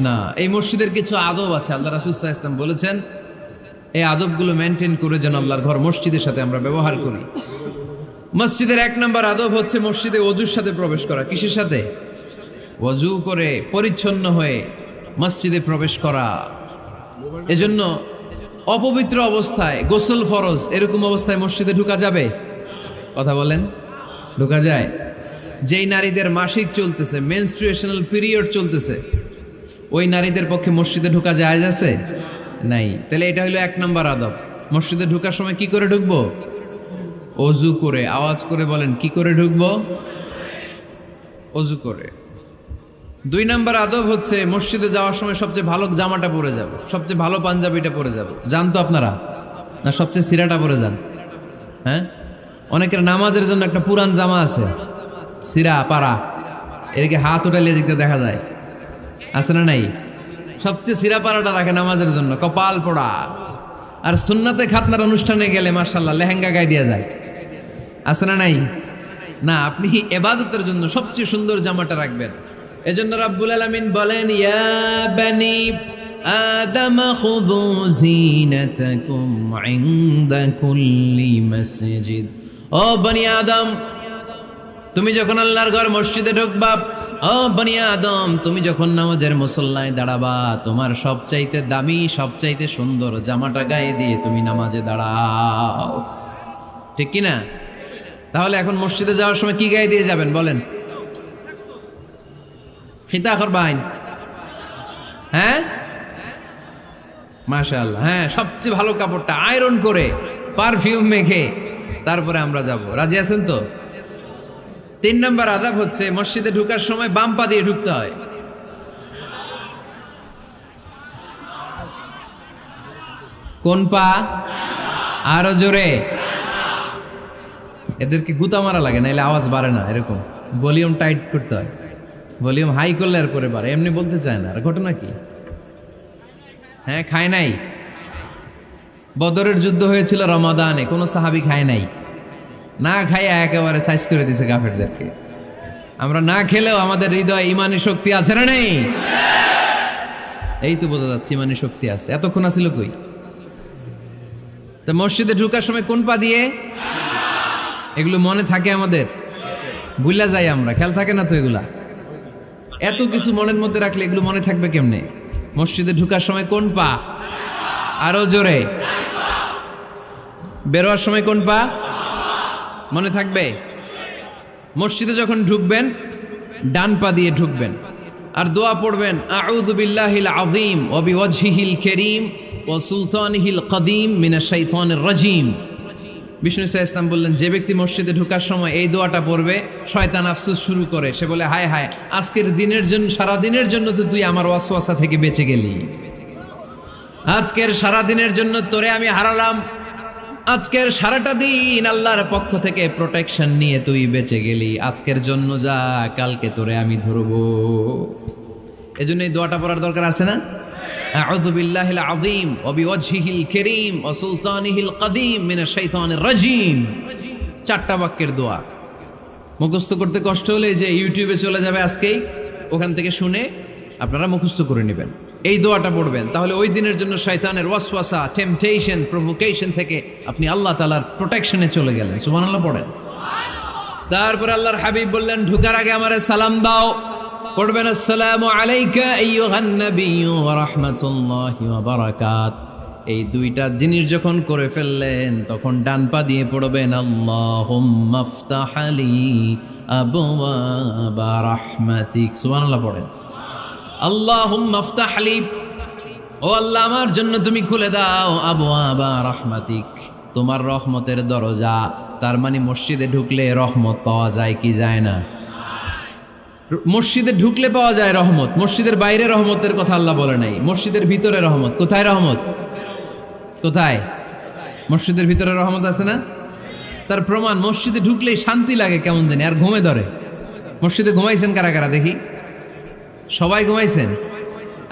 না। এই মসজিদের কিছু আদব আছে, আল্লাহ রাসূল সাল্লাল্লাহু আলাইহি ওয়াসাল্লাম বলেছেন এই আদবগুলো মেনটেন করে যেন আল্লাহর ঘর মসজিদের সাথে আমরা ব্যবহার করি। মসজিদের 1 নম্বর আদব হচ্ছে মসজিদে ওযুর সাথে প্রবেশ করা। কিসের সাথে? ওযু করে পরিচ্ছন্ন হয়ে মসজিদে প্রবেশ করা। এজন্য অপবিত্র অবস্থায় গোসল ফরজ, এরকম অবস্থায় মসজিদে ঢোকা যাবে? কথা বলেন, ঢোকা যায়? যেই নারীদের মাসিক চলতেছে, মেনস্ট্রুয়েশনাল পিরিয়ড চলতেছে, ওই নারীদের পক্ষে মসজিদে ঢোকা জায়েজ আছে? নাই। তাহলে এটা হলো 1 নম্বর আদব। মসজিদে ঢোকার সময় কি করে ঢুকবো? ওযু করে। আওয়াজ করে বলেন, কি করে ঢুকবো? ওযু করে। 2 নম্বর আদব হচ্ছে মসজিদে যাওয়ার সময় সবচেয়ে ভালো জামাটা পরে যাব, সবচেয়ে ভালো পাঞ্জাবিটা পরে যাব। জান তো আপনারা? না সবচেয়ে সিরাটা পরে যান? হ্যাঁ, অনেকের নামাজের জন্য একটা পুরান জামা আছে, সিরা পাড়া, এদিকে হাত উঠাইলে দিতে দেখা যায়, আছে না নাই? সবচেয়ে সিরা পাড়াটা রাখে নামাজের জন্য, কপাল পোড়া। আর সুন্নাতে খাতনার অনুষ্ঠানে গেলে মাশাআল্লাহ লেহেঙ্গা গায়ে দেওয়া যায়, আছে না নাই? না, আপনি ইবাদতের জন্য সবচেয়ে সুন্দর জামাটা রাখবেন। এজন্য রাব্বুল আলামিন বলেন, ইয়া বানি আদম খুযু জিনাতাকুম ইনদা কুল্লি মসজিদ। ও বনি আদম, তুমি যখন আল্লাহর ঘর মসজিদে ঢুকবা, ও বনি আদম, তুমি যখন নামাজের মুসল্লায় দাঁড়াবা, তোমার সবচাইতে দামি, সবচাইতে সুন্দর জামাটা গায়ে দিয়ে তুমি নামাজে দাঁড়াও। ঠিক কি না? তাহলে এখন মসজিদে যাওয়ার সময় কি গায়ে দিয়ে যাবেন বলেন? খিতা করবাইন? হ্যাঁ, মাশাআল্লাহ। হ্যাঁ, সবচেয়ে ভালো কাপড়টা আয়রন করে পারফিউম মেখে তারপরে আমরা যাব। রাজি আছেন তো? 3 নম্বর আদব হচ্ছে মসজিদে ঢোকার সময় বাম পা দিয়ে ঢুকতে হয়। কোন পা? আরো জোরে। এদেরকে গুতা মারা লাগে, নাইলে আওয়াজ বাড়ে না। এরকম ভলিউম টাইট করতে হয়, ভলিউম হাই করলে আর পরে বাড়ে, এমনি বলতে চায় না। আর ঘটনা কি? হ্যাঁ, খায় নাই। বদরের যুদ্ধ হয়েছিল রমাদানে, কোনো সাহাবী খায় নাই, না খাইয়া একেবারে সাইজ করে দিছে কাফেরদেরকে। আমরা না খেলেও আমাদের হৃদয়ে ইমানি শক্তি আছে না নেই? এই তো বোঝা যাচ্ছে ইমানি শক্তি আছে। এতক্ষণ আছিল কই? তো মসজিদে ঢোকার সময় কোন পা দিয়ে? এগুলো মনে থাকে আমাদের? ভুলা যাই আমরা, খেয়াল থাকে না তো এগুলা। এত কিছু মনের মধ্যে রাখলে এগুলো মনে থাকবে কেমনে? মসজিদে ঢোকার সময় কোন পা? আরো জোরে। বেরোয়ার সময় কোন পা? মনে থাকবে? মসজিদে যখন ঢুকবেন ডান পা দিয়ে ঢুকবেন, আর দোয়া পড়বেন, আউযু বিল্লাহিল আযীম ওয়া বিওয়াজহিল কারীম ওয়া সুলতানিহিল কদীম মিনাশ শাইতানির রাজীম। বিষ্ণু সাল্লাল্লাহু আলাইহি ওয়াসাল্লাম বললেন, যে ব্যক্তি মসজিদে ঢোকার সময় এই দোয়াটা পড়বে, শয়তান আফসোস শুরু করে। সে বলে, হায় হায়, আজকের দিনের জন্য, সারা দিনের জন্য তো তুই আমার ওয়াসওয়াসা থেকে বেঁচে গেলি। আজকের সারা দিনের জন্য তোরে আমি হারালাম, আজকের সারাটা দিন আল্লাহর পক্ষ থেকে প্রোটেকশন নিয়ে তুই বেঁচে গেলি। আজকের জন্য যা, কালকে তোরে আমি ধরবো। এজন্য এই দোয়াটা পড়ার দরকার আছে না? আউযু বিল্লাহিল আযীম ওয়া বিওয়াজহিল কারীম ওয়া সুলতানিহিল কাদীম মিনাশ শাইতানির রাজীম। 4টা বাক্যের দোয়া। মুখস্থ করতে কষ্ট হলে যে ইউটিউবে চলে যাবে আজকেই, ওখান থেকে শুনে আপনারা মুখস্থ করে নেবেন, এই দোয়াটা পড়বেন। তাহলে ওই দিনের জন্য শয়তানের ওয়াসওয়াসা, টেম্পটেশন, প্রভোকেশন থেকে আপনি আল্লাহ তাআলার প্রোটেকশনে চলে গেলেন। সুবহানাল্লাহ পড়েন। তারপর আল্লাহর হাবিব বললেন, ঢোকার আগে আমারে সালাম দাও। পড়বেন, আসসালামু আলাইকা আইয়ুহান নাবিয়্যু ওয়া রাহমাতুল্লাহি ওয়া বারাকাত। এই 2টা জিনিস যখন করে ফেললেন, তখন ডান পা দিয়ে পড়বেন, আল্লাহুম্মা আফতাহ লি আবওয়াবা রাহমাতিক। সুবহানাল্লাহ পড়েন। আল্লাহুম্মা আফতাহ লি, ও আল্লাহ আমার জন্য তুমি খুলে দাও আবওয়াবা রাহমাতিক, তোমার রহমতের দরজা। তার মানে মসজিদে ঢুকলে রহমত পাওয়া যায় কি যায় না? মসজিদে ঢুকলে পাওয়া যায় রহমত। মসজিদের বাইরে রহমতের কথা আল্লাহ বলে নাই, মসজিদের ভিতরে রহমত। কোথায় রহমত? কোথায়? মসজিদের ভিতরে রহমত আছে না? তার প্রমাণ, মসজিদে ঢুকলেই শান্তি লাগে কেমন জানি, আর ঘুমে ধরে। মসজিদে ঘুমাইছেন কারা কারা দেখি? সবাই ঘুমাইছেন?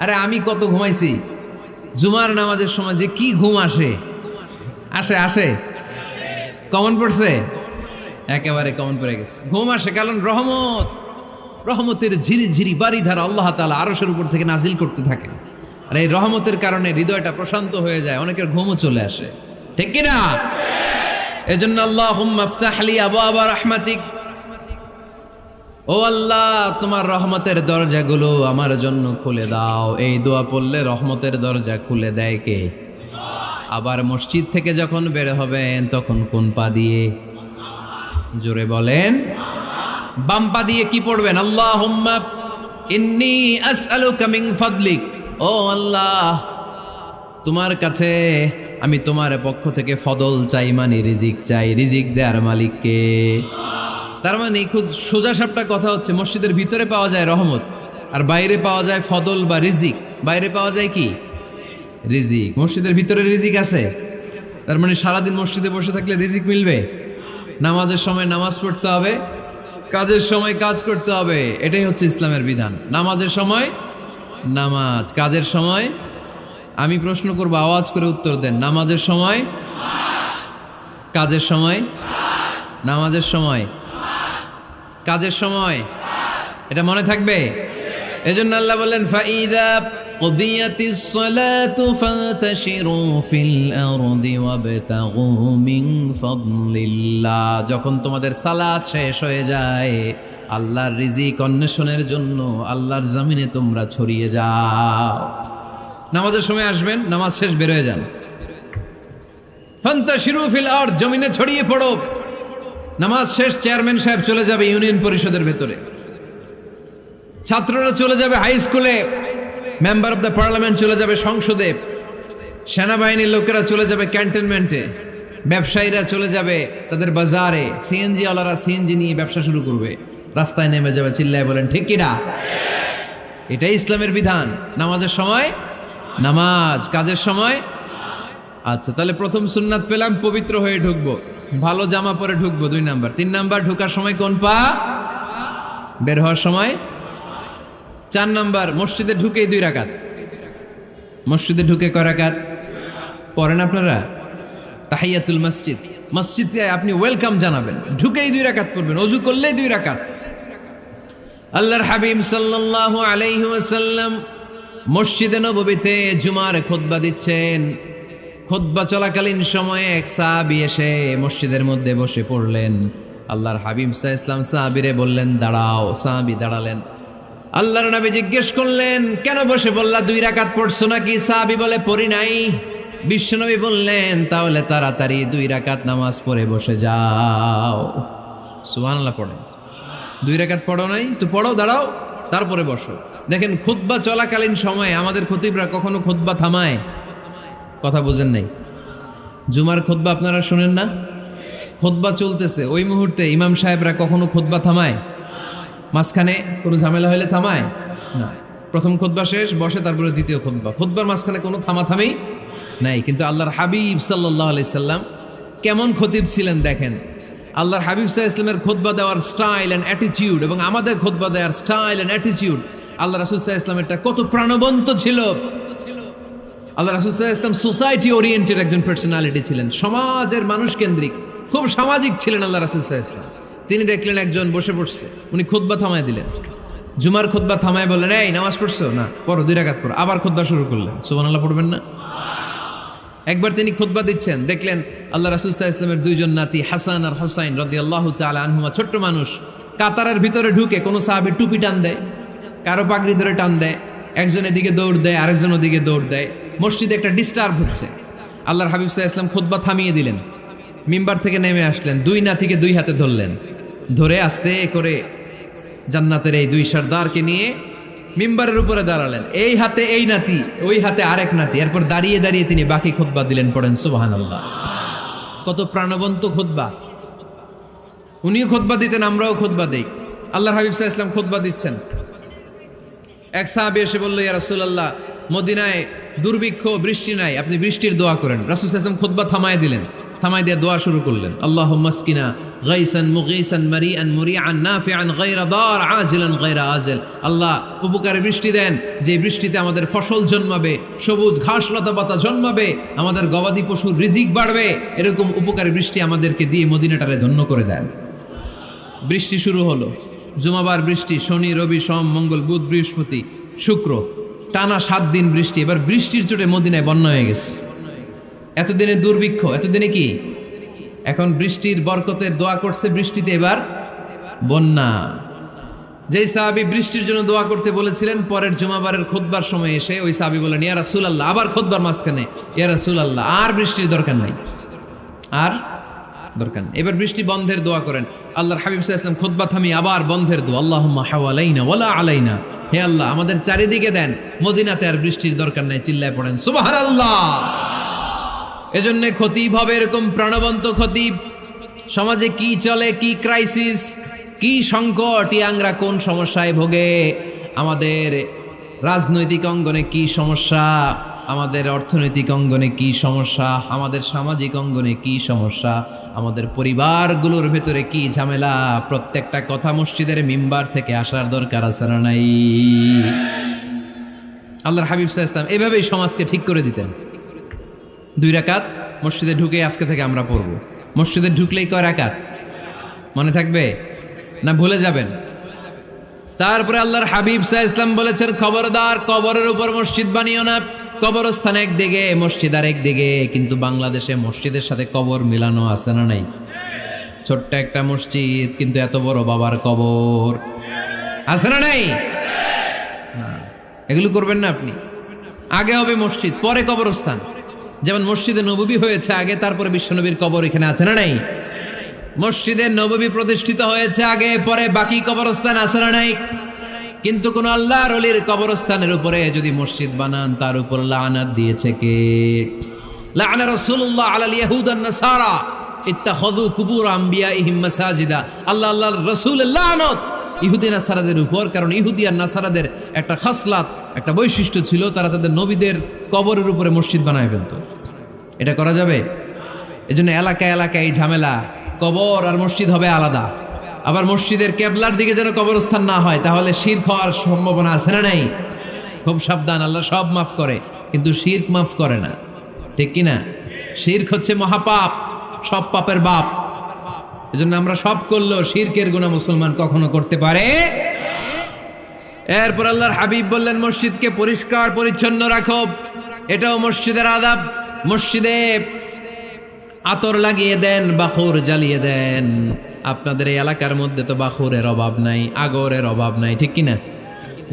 আরে আমি কত ঘুমাইছি। জুমার নামাজের সময় যে কি ঘুম আসে, আসে আসে কমন পড়ছে, একেবারে কমন পড়ে গেছে। ঘুম আসে কারণ রহমত, রহমতের ঝিরি ঝিরি বাড়ি ধারা আল্লাহ তাআলা আরশের উপর থেকে নাজিল করতে থাকে। আর এই রহমতের কারণে হৃদয়টা প্রশান্ত হয়ে যায়, অনেকের ঘুমও চলে আসে, ঠিক কি না? এজন্য আল্লাহুম্মা আফতাহ লি আবওয়াবা রাহমাতিক, ও আল্লাহ তোমার রহমতের দরজাগুলো আমার জন্য খুলে দাও। এই দোয়া পড়লে রহমতের দরজা খুলে দেয় কে? আবার মসজিদ থেকে যখন বের হবেন তখন কোন পা দিয়ে? জোরে বলেন। বাম পা দিয়ে কি পড়বেন? আল্লাহুম্মা ইন্নী আসআলুকা মিন ফাদলিক, ও আল্লাহ তোমার কাছে আমি তোমার পক্ষ থেকে ফদল চাই, মানে রিজিক চাই। রিজিক দেওয়ার মালিক কে? তার মানে খুব সোজা সাপটা কথা হচ্ছে, মসজিদের ভিতরে পাওয়া যায় রহমত, আর বাইরে পাওয়া যায় ফদল বা রিজিক। বাইরে পাওয়া যায় কি? রিজিক। মসজিদের ভিতরে রিজিক আছে। তার মানে সারাদিন মসজিদে বসে থাকলে রিজিক মিলবে? নামাজের সময় নামাজ পড়তে হবে, কাজের সময় কাজ করতে হবে। এটাই হচ্ছে ইসলামের বিধান। নামাজের সময় নামাজ, কাজের সময়। আমি প্রশ্ন করবো, আওয়াজ করে উত্তর দেন। নামাজের সময়, কাজের সময়, নামাজের সময়, কাজের সময়। এটা মনে থাকবে। এজন্য আল্লাহ বললেন, ফাইদা কুদিয়াতিস সালাতু ফান্তাশিরু ফিল আরদি ওয়াবতাগু মিন ফাদলিল্লাহ। যখন তোমাদের সালাত শেষ হয়ে যায়, আল্লাহর রিজিক অন্বেষণের জন্য আল্লাহর জমিনে তোমরা ছড়িয়ে যাও। নামাজের সময় আসবেন, নামাজ শেষ বের হয়ে যান। ফান্তাশিরু ফিল আরদ, জমিনে ছড়িয়ে পড়ো। নামাজ শেষ, চেয়ারম্যান সাহেব চলে যাবে ইউনিয়ন পরিষদের ভেতরে, ছাত্ররা চলে যাবে হাই স্কুলে, মেম্বার অফ দ্য পার্লামেন্ট চলে যাবে সংসদে, সেনাবাহিনীর লোকেরা চলে যাবে ক্যান্টনমেন্টে, ব্যবসায়ীরা চলে যাবে তাদের বাজারে, সিএনজি ওয়ালারা সিএনজি নিয়ে ব্যবসা শুরু করবে, রাস্তায় নেমে যাবে। চিল্লায় বলেন ঠিক কিনা? এটাই ইসলামের বিধান। নামাজের সময় নামাজ, কাজের সময়। আচ্ছা, তাহলে প্রথম সুন্নাত পেলাম, পবিত্র হয়ে ঢুকবো, ভালো জামা পরে ঢুকবো। 2 নাম্বার। 3 নাম্বার, ঢুকার সময় কোন পা? বের হওয়ার সময়। 4 নাম্বার, মসজিদে ঢুকেই 2 রাকাত। মসজিদে ঢুকে কয় রাকাত পড়েন আপনারা? তাহিয়াতুল মসজিদ। মসজিদে আপনি ওয়েলকাম জানাবেন, ঢুকেই 2 রাকাত পড়বেন, ওযু করলেই 2 রাকাত। আল্লাহর হাবিব সাল্লাল্লাহু আলাইহি ওয়াসাল্লাম মসজিদে নববীতে জুমার খুতবা দিচ্ছেন। খুতবা চলাকালীন সময়ে এক সাহাবী এসে মসজিদের মধ্যে বসে পড়লেন। আল্লাহর হাবিব সাল্লাল্লাহু আলাইহি ওয়াসাল্লাম সাহাবীরে বললেন দাঁড়াও। সাহাবী দাঁড়ালেন। আল্লাহর নবী জিজ্ঞেস করলেন, কেন বসে বললা? 2 রাকাত পড়ছো নাকি? সাহাবী বলে, পড়ি নাই। বিশ্বনবী বললেন, তাহলে তাড়াতাড়ি 2 রাকাত নামাজ পড়ে বসে যাও। সুবহানাল্লাহ পড়েন। 2 রাকাত পড়ো নাই তো পড়ো, দাঁড়াও, তারপরে বসো। দেখেন, খুতবা চলাকালীন সময়ে আমাদের খতিবরা কখনো খুতবা থামায়? কথা বুঝেন নাই? জুমার খুতবা আপনারা শুনেন না? খুতবা চলতেছে, ওই মুহূর্তে ইমাম সাহেবরা কখনো খুতবা থামায়? মাঝখানে কোনো ঝামেলা হলে থামায় না। প্রথম খুতবা শেষ, বসে, তারপরে দ্বিতীয় খুতবা। খুতবার মাঝখানে কোনো থামাথামি নাই। কিন্তু আল্লাহর হাবিব সাল্লাল্লাহু আলাইহি সাল্লাম কেমন খতিব ছিলেন দেখেন। আল্লাহর হাবিব সাল্লাল্লাহু আলাইহি সাল্লামের খুতবা দেওয়ার স্টাইল অ্যান্ড অ্যাটিটিউড এবং আমাদের খুতবা দেওয়ার স্টাইল অ্যান্ড অ্যাটিটিউড আল্লাহ রাসূল সাল্লাল্লাহু আলাইহি ওয়াসাল্লামেরটা কত প্রাণবন্ত ছিল। আল্লাহ রাসূল সাল্লাল্লাহু আলাইহি ওয়াসাল্লাম সোসাইটি ওরিয়েন্টেড একজন পার্সোনালিটি ছিলেন, সমাজের মানুষ কেন্দ্রিক, খুব সামাজিক ছিলেন আল্লাহ রাসূল সাল্লাল্লাহু আলাইহি ওয়াসাল্লাম। তিনি দেখলেন একজন বসে পড়ছে, উনি খুতবা থামায় দিলেন, জুমার খুতবা থামায় বললেন, এই নামাজ পড়ছো না, পড়ো 2 রাকাত পড়ো। আবার খুতবা শুরু করলেন, সুবহানাল্লাহ পড়বেন না? একবার তিনি খুতবা দিচ্ছেন, দেখলেন আল্লাহ রাসূল সাল্লাল্লাহু আলাইহি ওয়াসাল্লামের 2 জন নাতি হাসান আর হুসাইন রাদিয়াল্লাহু তাআলা আনহুমা, ছোট্ট মানুষ, কাতারের ভিতরে ঢুকে কোন সাহাবী টুপি টান দেয়, কারো পাগড়ি ধরে টান দেয়, একজন এদিকে দৌড় দেয়, আরেকজন ওদিকে দৌড় দেয়, মসজিদে একটা ডিস্টার্ব হচ্ছে। আল্লাহর হাবিব সাল্লাল্লাহু আলাইহি ওয়াসাল্লাম খুতবা থামিয়ে দিলেন, মিম্বার থেকে নেমে আসলেন, 2 নাতিকে 2 হাতে ধরলেন, ধরে আস্তে করে জান্নাতের এই 2 সর্দারকে নিয়ে মিম্বারের উপরে দাঁড়ালেন, এই হাতে এই নাতি, ওই হাতে আরেক নাতি। এরপর দাঁড়িয়ে দাঁড়িয়ে তিনি বাকি খুতবা দিলেন, পড়েন সুবহানাল্লাহ। কত প্রাণবন্ত খুতবা! উনিও খুতবা দিতেন, আমরাও খুতবা দেই। আল্লাহর হাবিব সাল্লাল্লাহু আলাইহি ওয়াসাল্লাম খুতবা দিচ্ছেন, এক সাহাবী এসে বলল, ইয়া রাসূলুল্লাহ, মদিনায় দুর্ভিক্ষ, বৃষ্টি নাই, আপনি বৃষ্টির দোয়া করেন। রাসূল সাল্লাল্লাহু আলাইহি ওয়াসাল্লাম খুতবা থামায় দিলেন, থামায় দিয়ে দোয়া শুরু করলেন, আল্লাহুম্মা আসকিনা গাইসান মুগীসান মারিআন মুরিআন নাফিআন গায়রা দার আজিলান গায়রা আজল। আল্লাহ উপকারে বৃষ্টি দেন, যে বৃষ্টিতে আমাদের ফসল জন্মাবে, সবুজ ঘাস লতা পাতা জন্মাবে, আমাদের গবাদি পশুর রিজিক বাড়বে, এরকম উপকারী বৃষ্টি আমাদেরকে দিয়ে মদিনাটারে ধন্য করে দেন। বৃষ্টি শুরু হলো, জুমাবার বৃষ্টি, শনি রবি সোম মঙ্গল বুধ বৃহস্পতি শুক্র, টানা 7 দিন বৃষ্টি। এবার বৃষ্টির চোটে মদিনায় বন্যা হয়ে গেছে। এতদিনে দুর্ভিক্ষ, এতদিনে কি, এখন বৃষ্টির বরকতের দোয়া করছে, বৃষ্টিতে এবার বন্যা। যেই সাহাবী বৃষ্টির জন্য দোয়া করতে বলেছিলেন, পরের জুমাবারের খুতবার সময় এসে ওই সাহাবী বলেন, ইয়া রাসূলুল্লাহ, আবার খুতবার মাঝখানে, ইয়া রাসূলুল্লাহ, আর বৃষ্টির দরকার নাই, আর দরকার নেই, এবার বৃষ্টি বন্ধের দোয়া করেন। আল্লাহর হাবিব সাল্লাল্লাহু আলাইহি ওয়াসাল্লাম খুতবা থামিয়ে আবার বন্ধের দোয়া, আল্লাহুম্মা হাওয়ালাইনা ওয়ালা আলাইনা, হে আল্লাহ আমাদের চারিদিকে দেন, মদিনাতে আর বৃষ্টির দরকার নাই। চিল্লায় পড়েন সুবহানাল্লাহ। এজন্য খতিব হবে এরকম প্রাণবন্ত খতিব। সমাজে কি চলে, কি ক্রাইসিস, কি সংকট, ইয়াংরা কোন সমস্যায় ভোগে, আমাদের রাজনৈতিক অঙ্গনে কি সমস্যা, আমাদের অর্থনৈতিক অঙ্গনে কি সমস্যা, আমাদের সামাজিক অঙ্গনে কি সমস্যা, আমাদের পরিবারগুলোর ভেতরে কি ঝামেলা, প্রত্যেকটা কথা মসজিদের মিম্বার থেকে আসার দরকার আছে না নাই? আল্লাহর হাবিব সাল্লাল্লাহু আলাইহি ওয়াসাল্লাম এভাবেই সমাজকে ঠিক করে দিতেন। 2 রাকাত মসজিদে ঢুকে আজকে থেকে আমরা পড়ব। মসজিদে ঢুকলেই কয় রাকাত মনে থাকবে না ভুলে যাবেন? তারপরে আল্লাহর হাবিব সাল্লাল্লাহু আলাইহি ওয়াসাল্লাম বলেছেন, খবরদার কবরের উপর মসজিদ বানিও না। কবরস্থান একদিকে, মসজিদ আর একদিকে, কিন্তু বাংলাদেশে মসজিদের সাথে কবর মিলানো আছে না নাই? ছোট্ট একটা মসজিদ, কিন্তু এত বড় বাবার কবর আছে না নাই? এগুলো করবেন না আপনি। আগে হবে মসজিদ, পরে কবরস্থান। যেমন মসজিদে নববী হয়েছে আগে, তারপরে বিশ্বনবীর কবর এখানে আছে না নাই? মসজিদে নববী প্রতিষ্ঠিত হয়েছে আগে, পরে বাকি কবরস্থান আছে না নাই? কিন্তু কোন আল্লাহর ওলির কবরস্থানের উপরে যদি মসজিদ বানান, তার উপর লানাত দিয়েছে কে? লাআনা রাসূলুল্লাহ আলাল ইয়াহুদ ওয়ান নাসারা ইত্তাখাযু কুবুর আমবিয়াইহিম মাসাজিদা। আল্লাহর রাসূলের লানত ইহুদি নাসারাদের উপর, কারণ ইহুদি আর নাসারাদের একটা খাসলাত, একটা বৈশিষ্ট্য ছিল, তারা তাদের নবীদের কবরের উপরে মসজিদ বানায় ফেলতো। এটা করা যাবে? এজন্য এলাকায় এলাকায় এই ঝামেলা, কবর আর মসজিদ হবে আলাদা। আবার মসজিদের কেবলার দিকে যেন কবরস্থান না হয়, তাহলে শিরক হওয়ার সম্ভাবনা আছে না নাই? খুব সাবধান, আল্লাহ সব মাফ করে কিন্তু শিরক মাফ করে না, ঠিক কি না? শিরক হচ্ছে মহাপাপ, সব পাপের বাপ। এজন্য আমরা সব করলেও শিরকের গুনাহ মুসলমান কখনো করতে পারে। এরপর আল্লাহর হাবিব বললেন, মসজিদকে পরিষ্কার পরিচ্ছন্ন রাখো, এটাও মসজিদের আদাব। মসজিদে আতর লাগিয়ে দেন, বাখুর জ্বালিয়ে দেন। আপনাদের এই এলাকার মধ্যে তো বাখুরের অভাব নাই, আগরের অভাব নাই, ঠিক কিনা?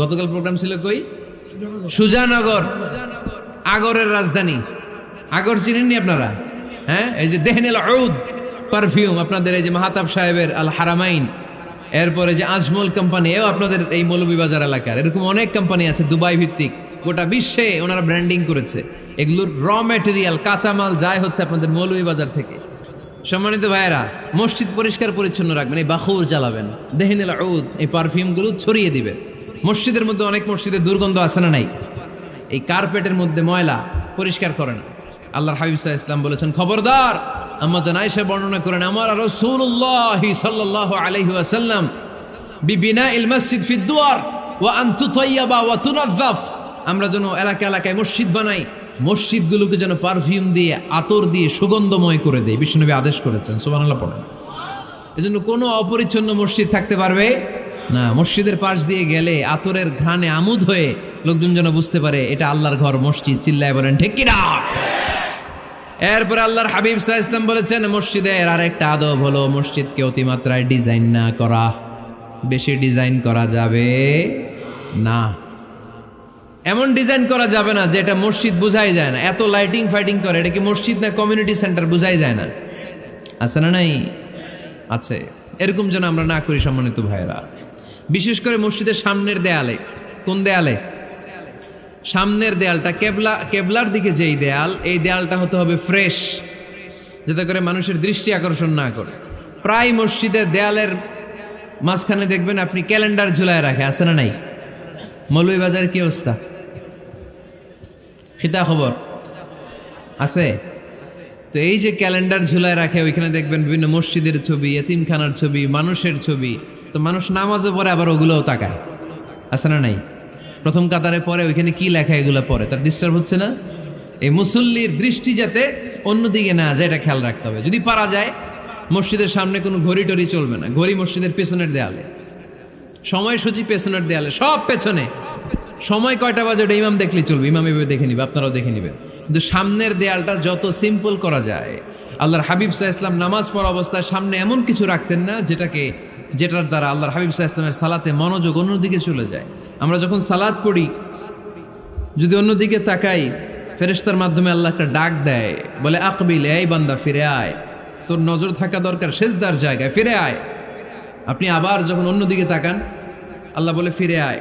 গতকাল প্রোগ্রাম ছিল কই? সুজানগর, আগরের রাজধানী। আগর চিনেননি আপনারা? হ্যাঁ, এই যে দেহনেল উদ পারফিউম, আপনাদের এই যে মাহাতাব সাহেবের আল হারামাইন, এরপরে যে আজমল কোম্পানি, এও আপনাদের এই মৌলভীবাজার এলাকার। এরকম অনেক কোম্পানি আছে দুবাই ভিত্তিক, গোটা বিশ্বে ওনারা ব্র্যান্ডিং করেছে। এগুলোর র ম্যাটেরিয়াল, কাঁচামাল যায় হচ্ছে আপনাদের মৌলভীবাজার থেকে। সম্মানিত ভাইয়েরা, মসজিদ পরিষ্কার পরিচ্ছন্ন রাখবেন, এই বাখুর জ্বালাবেন, দেহনেল উদ, এই পারফিউমগুলো ছড়িয়ে দিবেন। মসজিদের মধ্যে অনেক মসজিদে দুর্গন্ধ আছে না নাই? এই কার্পেটের মধ্যে ময়লা, পরিষ্কার করেন। আল্লাহর হাবিব সাল্লাল্লাহু আলাইহি ওয়াসাল্লাম বলেছেন, খবরদার। আম্মা জান আয়েশা বর্ণনা করেন, আমার রাসূলুল্লাহ সাল্লাল্লাহু আলাইহি ওয়াসাল্লাম বিবিনাইল মসজিদ ফি দুয়ার, ওয়া আন তুতাইয়াবা ওয়া তুনাজ্জাফ, আমরা যেন এলাকা এলাকায় মসজিদ বানাই, মসজিদগুলোকে যেন পারফিউম দিয়ে আতর দিয়ে সুগন্ধময় করে দেয়, বিশ্বনবী আদেশ করেছেন। সুবহানাল্লাহ পড়েন। এজন্য কোনো অপরিচ্ছন্ন মসজিদ থাকতে পারবে না। মসজিদের পাশ দিয়ে গেলে আতরের ঘ্রাণে আমোদ হয়ে লোকজন যেন বুঝতে পারে এটা আল্লাহর ঘর, মসজিদ। চিল্লায় বলেন ঠিক কি না? এরপরে আল্লাহর হাবিব সাল্লাল্লাহু আলাইহি ওয়াসাল্লাম বলেছেন মসজিদের আরেকটা আদব হলো মসজিদকে অতিমাত্রায় ডিজাইন না করা। বেশি ডিজাইন করা যাবে না। এমন ডিজাইন করা যাবে না যে এটা মসজিদ বোঝাই যায় না। এত লাইটিং ফাইটিং করে, এটা কি মসজিদ না কমিউনিটি সেন্টার বোঝাই যায় না। আছে না নাই? আছে। এরকম যেন আমরা না করি সম্মানিত ভাইয়েরা। বিশেষ করে মসজিদের সামনের দেয়ালে। কোন দেয়ালে? সামনের দেয়ালটা কেবলার দিকে যেই দেয়াল, এই দেয়ালটা হতে হবে ফ্রেশ, যাতে করে মানুষের দৃষ্টি আকর্ষণ না করে। প্রায় মসজিদের দেয়ালের মাঝখানে দেখবেন আপনি ক্যালেন্ডার ঝুলায় রাখে, আছে না নাই? মৌলভীবাজারের কি অবস্থা? খিতা খবর আছে? তো এই যে ক্যালেন্ডার ঝুলায় রাখে, ওইখানে দেখবেন বিভিন্ন মসজিদের ছবি, এতিমখানার ছবি, মানুষের ছবি। তো মানুষ নামাজও পড়ে, আবার ওগুলোও তাকায়, আছে না নাই? প্রথম কাতারে পরে ওইখানে কি লেখা এগুলো পরে, তার ডিস্টার্ব হচ্ছে না? এই মুসল্লির দৃষ্টি যাতে অন্যদিকে না যায়, এটা খেয়াল রাখতে হবে। যদি পারা যায় মসজিদের সামনে কোনো ঘড়ি টড়ি চলবে না। ঘড়ি মসজিদের পেছনের দেয়ালে, সময়সূচি পেছনের দেয়ালে, সব পেছনে। সময় কয়টা বাজে ওটা ইমাম দেখলেই চলবে, ইমাম এভাবে দেখে নিবে, আপনারাও দেখে নিবেন। কিন্তু সামনের দেয়ালটা যত সিম্পল করা যায়। আল্লাহর হাবিব সাল্লাল্লাহু আলাইহি ওয়াসাল্লাম নামাজ পড়া অবস্থায় সামনে এমন কিছু রাখতেন না যেটার দ্বারা আল্লাহর হাবিব সাল্লাল্লাহু আলাইহি ওয়াসাল্লামের সালাতে মনোযোগ অন্যদিকে চলে যায়। আমরা যখন সালাত পড়ি, যদি অন্যদিকে তাকাই, ফেরেশতার মাধ্যমে আল্লাহ একটা ডাক দেয়, বলে আকবিল, এই বান্দা ফিরে আয়, তোর নজর থাকা দরকার সেজদার জায়গায়, ফিরে আয়। আপনি আবার যখন অন্যদিকে তাকান, আল্লাহ বলে ফিরে আয়,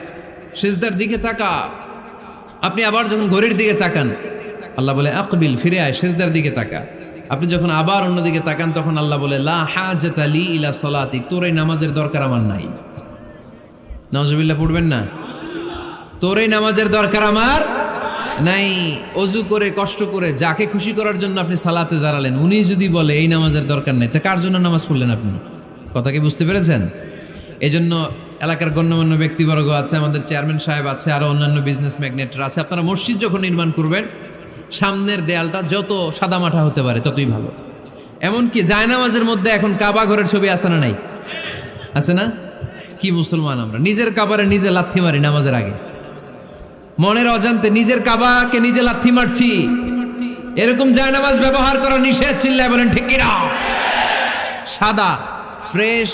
সেজদার দিকে তাকা। আপনি আবার যখন ঘড়ির দিকে তাকান, আল্লাহ বলে আকবিল, ফিরে আয়, সেজদার দিকে তাকা। আপনি যখন আবার অন্যদিকে তাকান, তখন আল্লাহ বলে লা হাজাতা লি ইলা সালাতিক, তোর এই নামাজের দরকার আমার নাই। নাউজুবিল্লাহ পড়বেন না? তোর এই নামাজের দরকার আমার নাই। অজু করে কষ্ট করে যাকে খুশি করার জন্য আপনি সালাতে দাঁড়ালেন, উনি যদি বলে এই নামাজের দরকার নেই, তা কার জন্য নামাজ পড়লেন আপনি? কথা কি বুঝতে পেরেছেন? এই জন্য এলাকার গণ্যমান্য ব্যক্তিবর্গ আছে, আমাদের চেয়ারম্যান সাহেব আছে, আরো অন্যান্য বিজনেস ম্যাগনেটরা আছে। আপনারা মসজিদ যখন নির্মাণ করবেন, সামনের দেয়ালটা যত সাদামাটা হতে পারে ততই ভালো। এমনকি জায়নামাজের মধ্যে এখন কাবা ঘরের ছবি আছে না নাই? আছে না? কি মুসলমান আমরা! নিজের কাবারে নিজে লাথি মারি নামাজের আগে, মনের অজান্তে নিজের কাবাকে নিজে লাথি মারছি। এরকম জায়নামাজ ব্যবহার করা নিষেধ। চিল্লায় বলেন ঠিক কি না? সাদা ফ্রেশ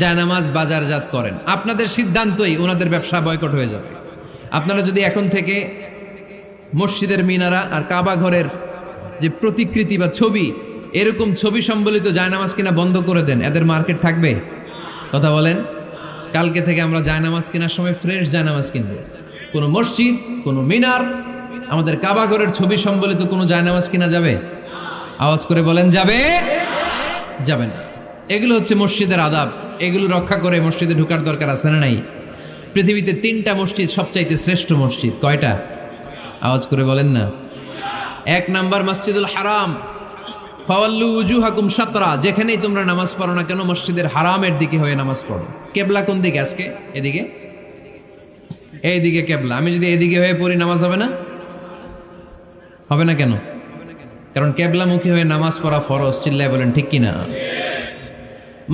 জায়নামাজ বাজারজাত করেন, আপনাদের সিদ্ধান্তই ওনাদের ব্যবসা বয়কট হয়ে যাবে। আপনারা যদি এখন থেকে মসজিদের মিনারা আর কাবা ঘরের যে প্রতিকৃতি বা ছবি, এরকম ছবি সম্বলিত জায়নামাজ কিনা বন্ধ করে দেন, এদের মার্কেট থাকবে? কথা বলেন। কালকে থেকে আমরা জায়নামাজ কেনার সময় ফ্রেশ জায়নামাজ কিনবো। কোনো মসজিদ, কোনো মিনার, আমাদের কাবা ঘরের ছবি সম্বলিত কোনো জায়নামাজ কিনা যাবে? আওয়াজ করে বলেন, যাবে? যাবে না। এগুলো হচ্ছে মসজিদের আদাব। এগুলো রক্ষা করে মসজিদে ঢোকার দরকার আছে না নাই? পৃথিবীতে 3টা মসজিদ সবচাইতে শ্রেষ্ঠ মসজিদ। কয়টা? আওয়াজ করে বলেন না। 1 নাম্বার মসজিদুল হারাম, ফাওয়াল্লু উজুহাকুম শাতরা। যেখানেই তোমরা নামাজ পড়ো না কেন, মসজিদের হারামের দিকে হয়ে নামাজ পড়ো। কেবলা কোন দিকে আজকে? এদিকে, এইদিকে কেবলা। আমি যদি এদিকে হয়ে পড়ি, নামাজ হবে না? হবে না কেন? কারণ কেবলামুখী হয়ে নামাজ পড়া ফরজ। চিল্লায় বলেন ঠিক কিনা?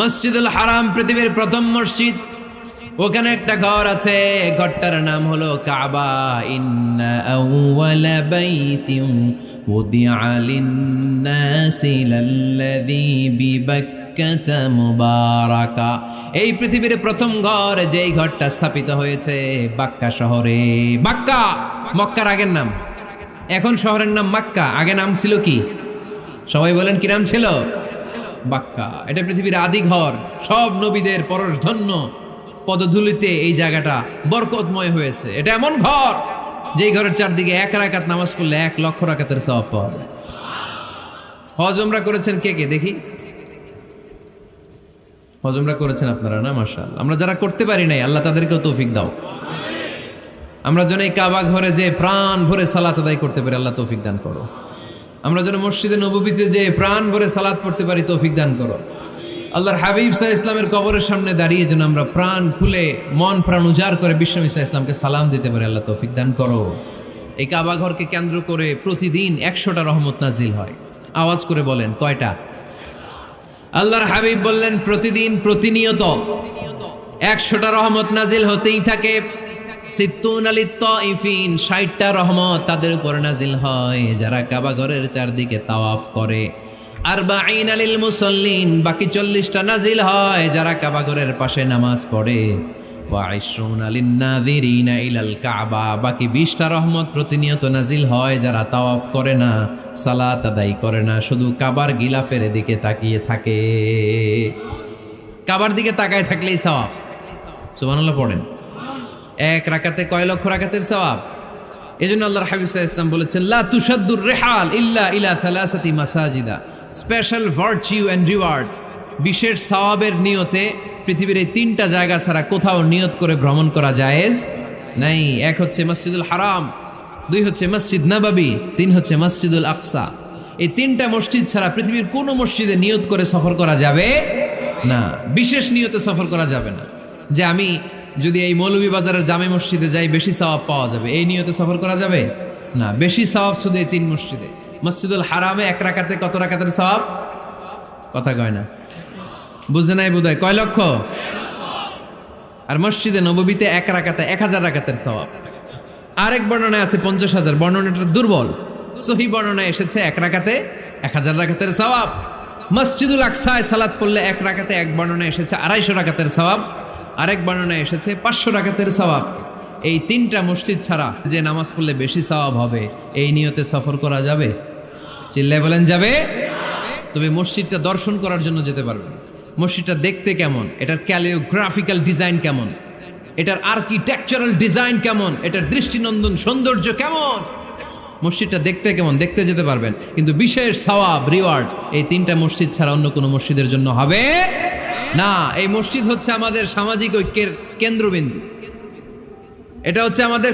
মসজিদুল হারাম পৃথিবীর প্রথম মসজিদ। ওখানে একটা ঘর আছে, ঘরটার নাম হলো কাবা। ইন্না আউওয়ালা বাইতিন উদিআ লিন-নাসি লাল্লাযী বিবাক্কাতা মুবারাকা। এই পৃথিবীর প্রথম ঘর, যেই ঘরটা স্থাপিত হয়েছে বাক্কা শহরে। বাক্কা মক্কার আগের নাম, এখন শহরের নাম মক্কা। আগে নাম ছিল কি? সবাই বলেন, কি নাম ছিল? বাক্কা। এটা পৃথিবীর আদি ঘর। সব নবীদের পরশধন্য পদধূলিতে এই জায়গাটা বরকতময় হয়েছে। এটা এমন ঘর, যেই ঘরের চারদিকে 1 রাকাত নামাজ পড়লে 1 লক্ষ রাকাতের সওয়াব পাওয়া যায়। হজ উমরা করেছেন কে কে দেখি? হজ উমরা করেছেন আপনারা না? মাশাআল্লাহ। আমরা যারা করতে পারি নাই, আল্লাহ তাদেরকেও তৌফিক দাও। আমরা যেন এই কাবা ঘরে যে প্রাণ ভরে সালাত আদায় করতে পারি, আল্লাহ তৌফিক দান করো। আমরা যেন মসজিদে নববীতে যে প্রাণ ভরে সালাত পড়তে পারি, তৌফিক দান করো। আল্লাহর হাবিব সাল্লাল্লাহু আলাইহি ইসলামের কবরের সামনে দাঁড়িয়ে যেন আমরা প্রাণ খুলে মন প্রাণ উজাড় করে বিশ্বনবী সাল্লাল্লাহু আলাইহি ইসলামকে সালাম দিতে পারি। আল্লাহ তৌফিক দান করো। এই কাবা ঘরকে কেন্দ্র করে প্রতিদিন 100টা রহমত নাজিল হয়। আওয়াজ করে বলেন কয়টা? আল্লাহর হাবিব বললেন প্রতিদিন প্রতিনিয়ত 100টা রহমত নাজিল হতেই থাকে। সিত্তুন আলিত তাইফিন, 60টা রহমত তাদের উপর নাজিল হয় যারা কাবা ঘরের চারদিকে তাওয়াফ করে। আরবাঈন আলিল মুসাল্লিন, বাকি 40টা নাজিল হয় যারা কাবা ঘরের পাশে নামাজ পড়ে। ওয়া 20 আলিন নাযিরিনা ইলাল কাবা, বাকি 20টা রহমত প্রতিনিয়ত নাজিল হয় যারা তাওয়াফ করে না, সালাত আদায় করে না, শুধু কাবার গিলাফের দিকে তাকিয়ে থাকে। কাবার দিকে তাকায় থাকলেই সওয়াব। সুবহানাল্লাহ পড়েন। এক রাকাতে কয় লক্ষ রাকাতের সওয়াব। এজন্য আল্লাহর হাবিব সাল্লাল্লাহু আলাইহি ওয়াসাল্লাম বলেছেন, লা তুশাদ্দুর রিহাল ইল্লা ইলা সালাসাতি মাসাজিদা, স্পেশাল ভার্চু এন্ড রিওয়ার্ড, বিশেষ সওয়াবের নিয়তে পৃথিবীর এই 3টা জায়গা ছাড়া কোথাও নিয়ত করে ভ্রমণ করা জায়েজ নাই। এক হচ্ছে মসজিদুল হারাম, 2 হচ্ছে মসজিদ নববী, 3 হচ্ছে মসজিদুল আকসা। এই 3টা মসজিদ ছাড়া পৃথিবীর কোনো মসজিদে নিয়ত করে সফর করা যাবে না। বিশেষ নিয়তে সফর করা যাবে না, যে আমি যদি এই মৌলভীবাজারের জামে মসজিদে যাই বেশি সওয়াব পাওয়া যাবে, এই নিয়তে সফর করা যাবে না। বেশি সওয়াব শুধু এই 3 মসজিদে। মসজিদুল হারামে 1 রাকাতে কত রাকাতের সওয়াব? কথা কয় না, বুঝে নাই বোধহয়। কয় লক্ষ? আর মসজিদে নববীতে 1 রাকাতে 1000 রাকাতের সওয়াব। আরেক বর্ণনায় আছে 50,000, বর্ণনাটা দুর্বল। সহিহ বর্ণনায় এসেছে 1 রাকাতে 1000 রাকাতের সওয়াব। মসজিদুল আকসায় সালাত পড়লে 1 রাকাতে, এক বর্ণনায় এসেছে 250 রাকাতের সওয়াব, আরেক বর্ণনায় এসেছে 500 রাকাতের সওয়াব। এই 3টা মসজিদ ছাড়া যে নামাজ পড়লে বেশি সওয়াব হবে, এই নিয়তে সফর করা যাবে? চিল্লায় বলেন যাবে। তবে মসজিদটা দর্শন করার জন্য যেতে পারবেন। মসজিদটা দেখতে কেমন, এটার ক্যালিওগ্রাফিক্যাল ডিজাইন কেমন, এটার আর্কিটেকচারাল ডিজাইন কেমন, এটার দৃষ্টিনন্দন সৌন্দর্য কেমন, মসজিদটা দেখতে কেমন, দেখতে যেতে পারবেন। কিন্তু বিশেষ সওয়াব রিওয়ার্ড এই 3টা মসজিদ ছাড়া অন্য কোনো মসজিদের জন্য হবে না। এই মসজিদ হচ্ছে আমাদের সামাজিক ঐক্যের কেন্দ্রবিন্দু। এটা হচ্ছে আমাদের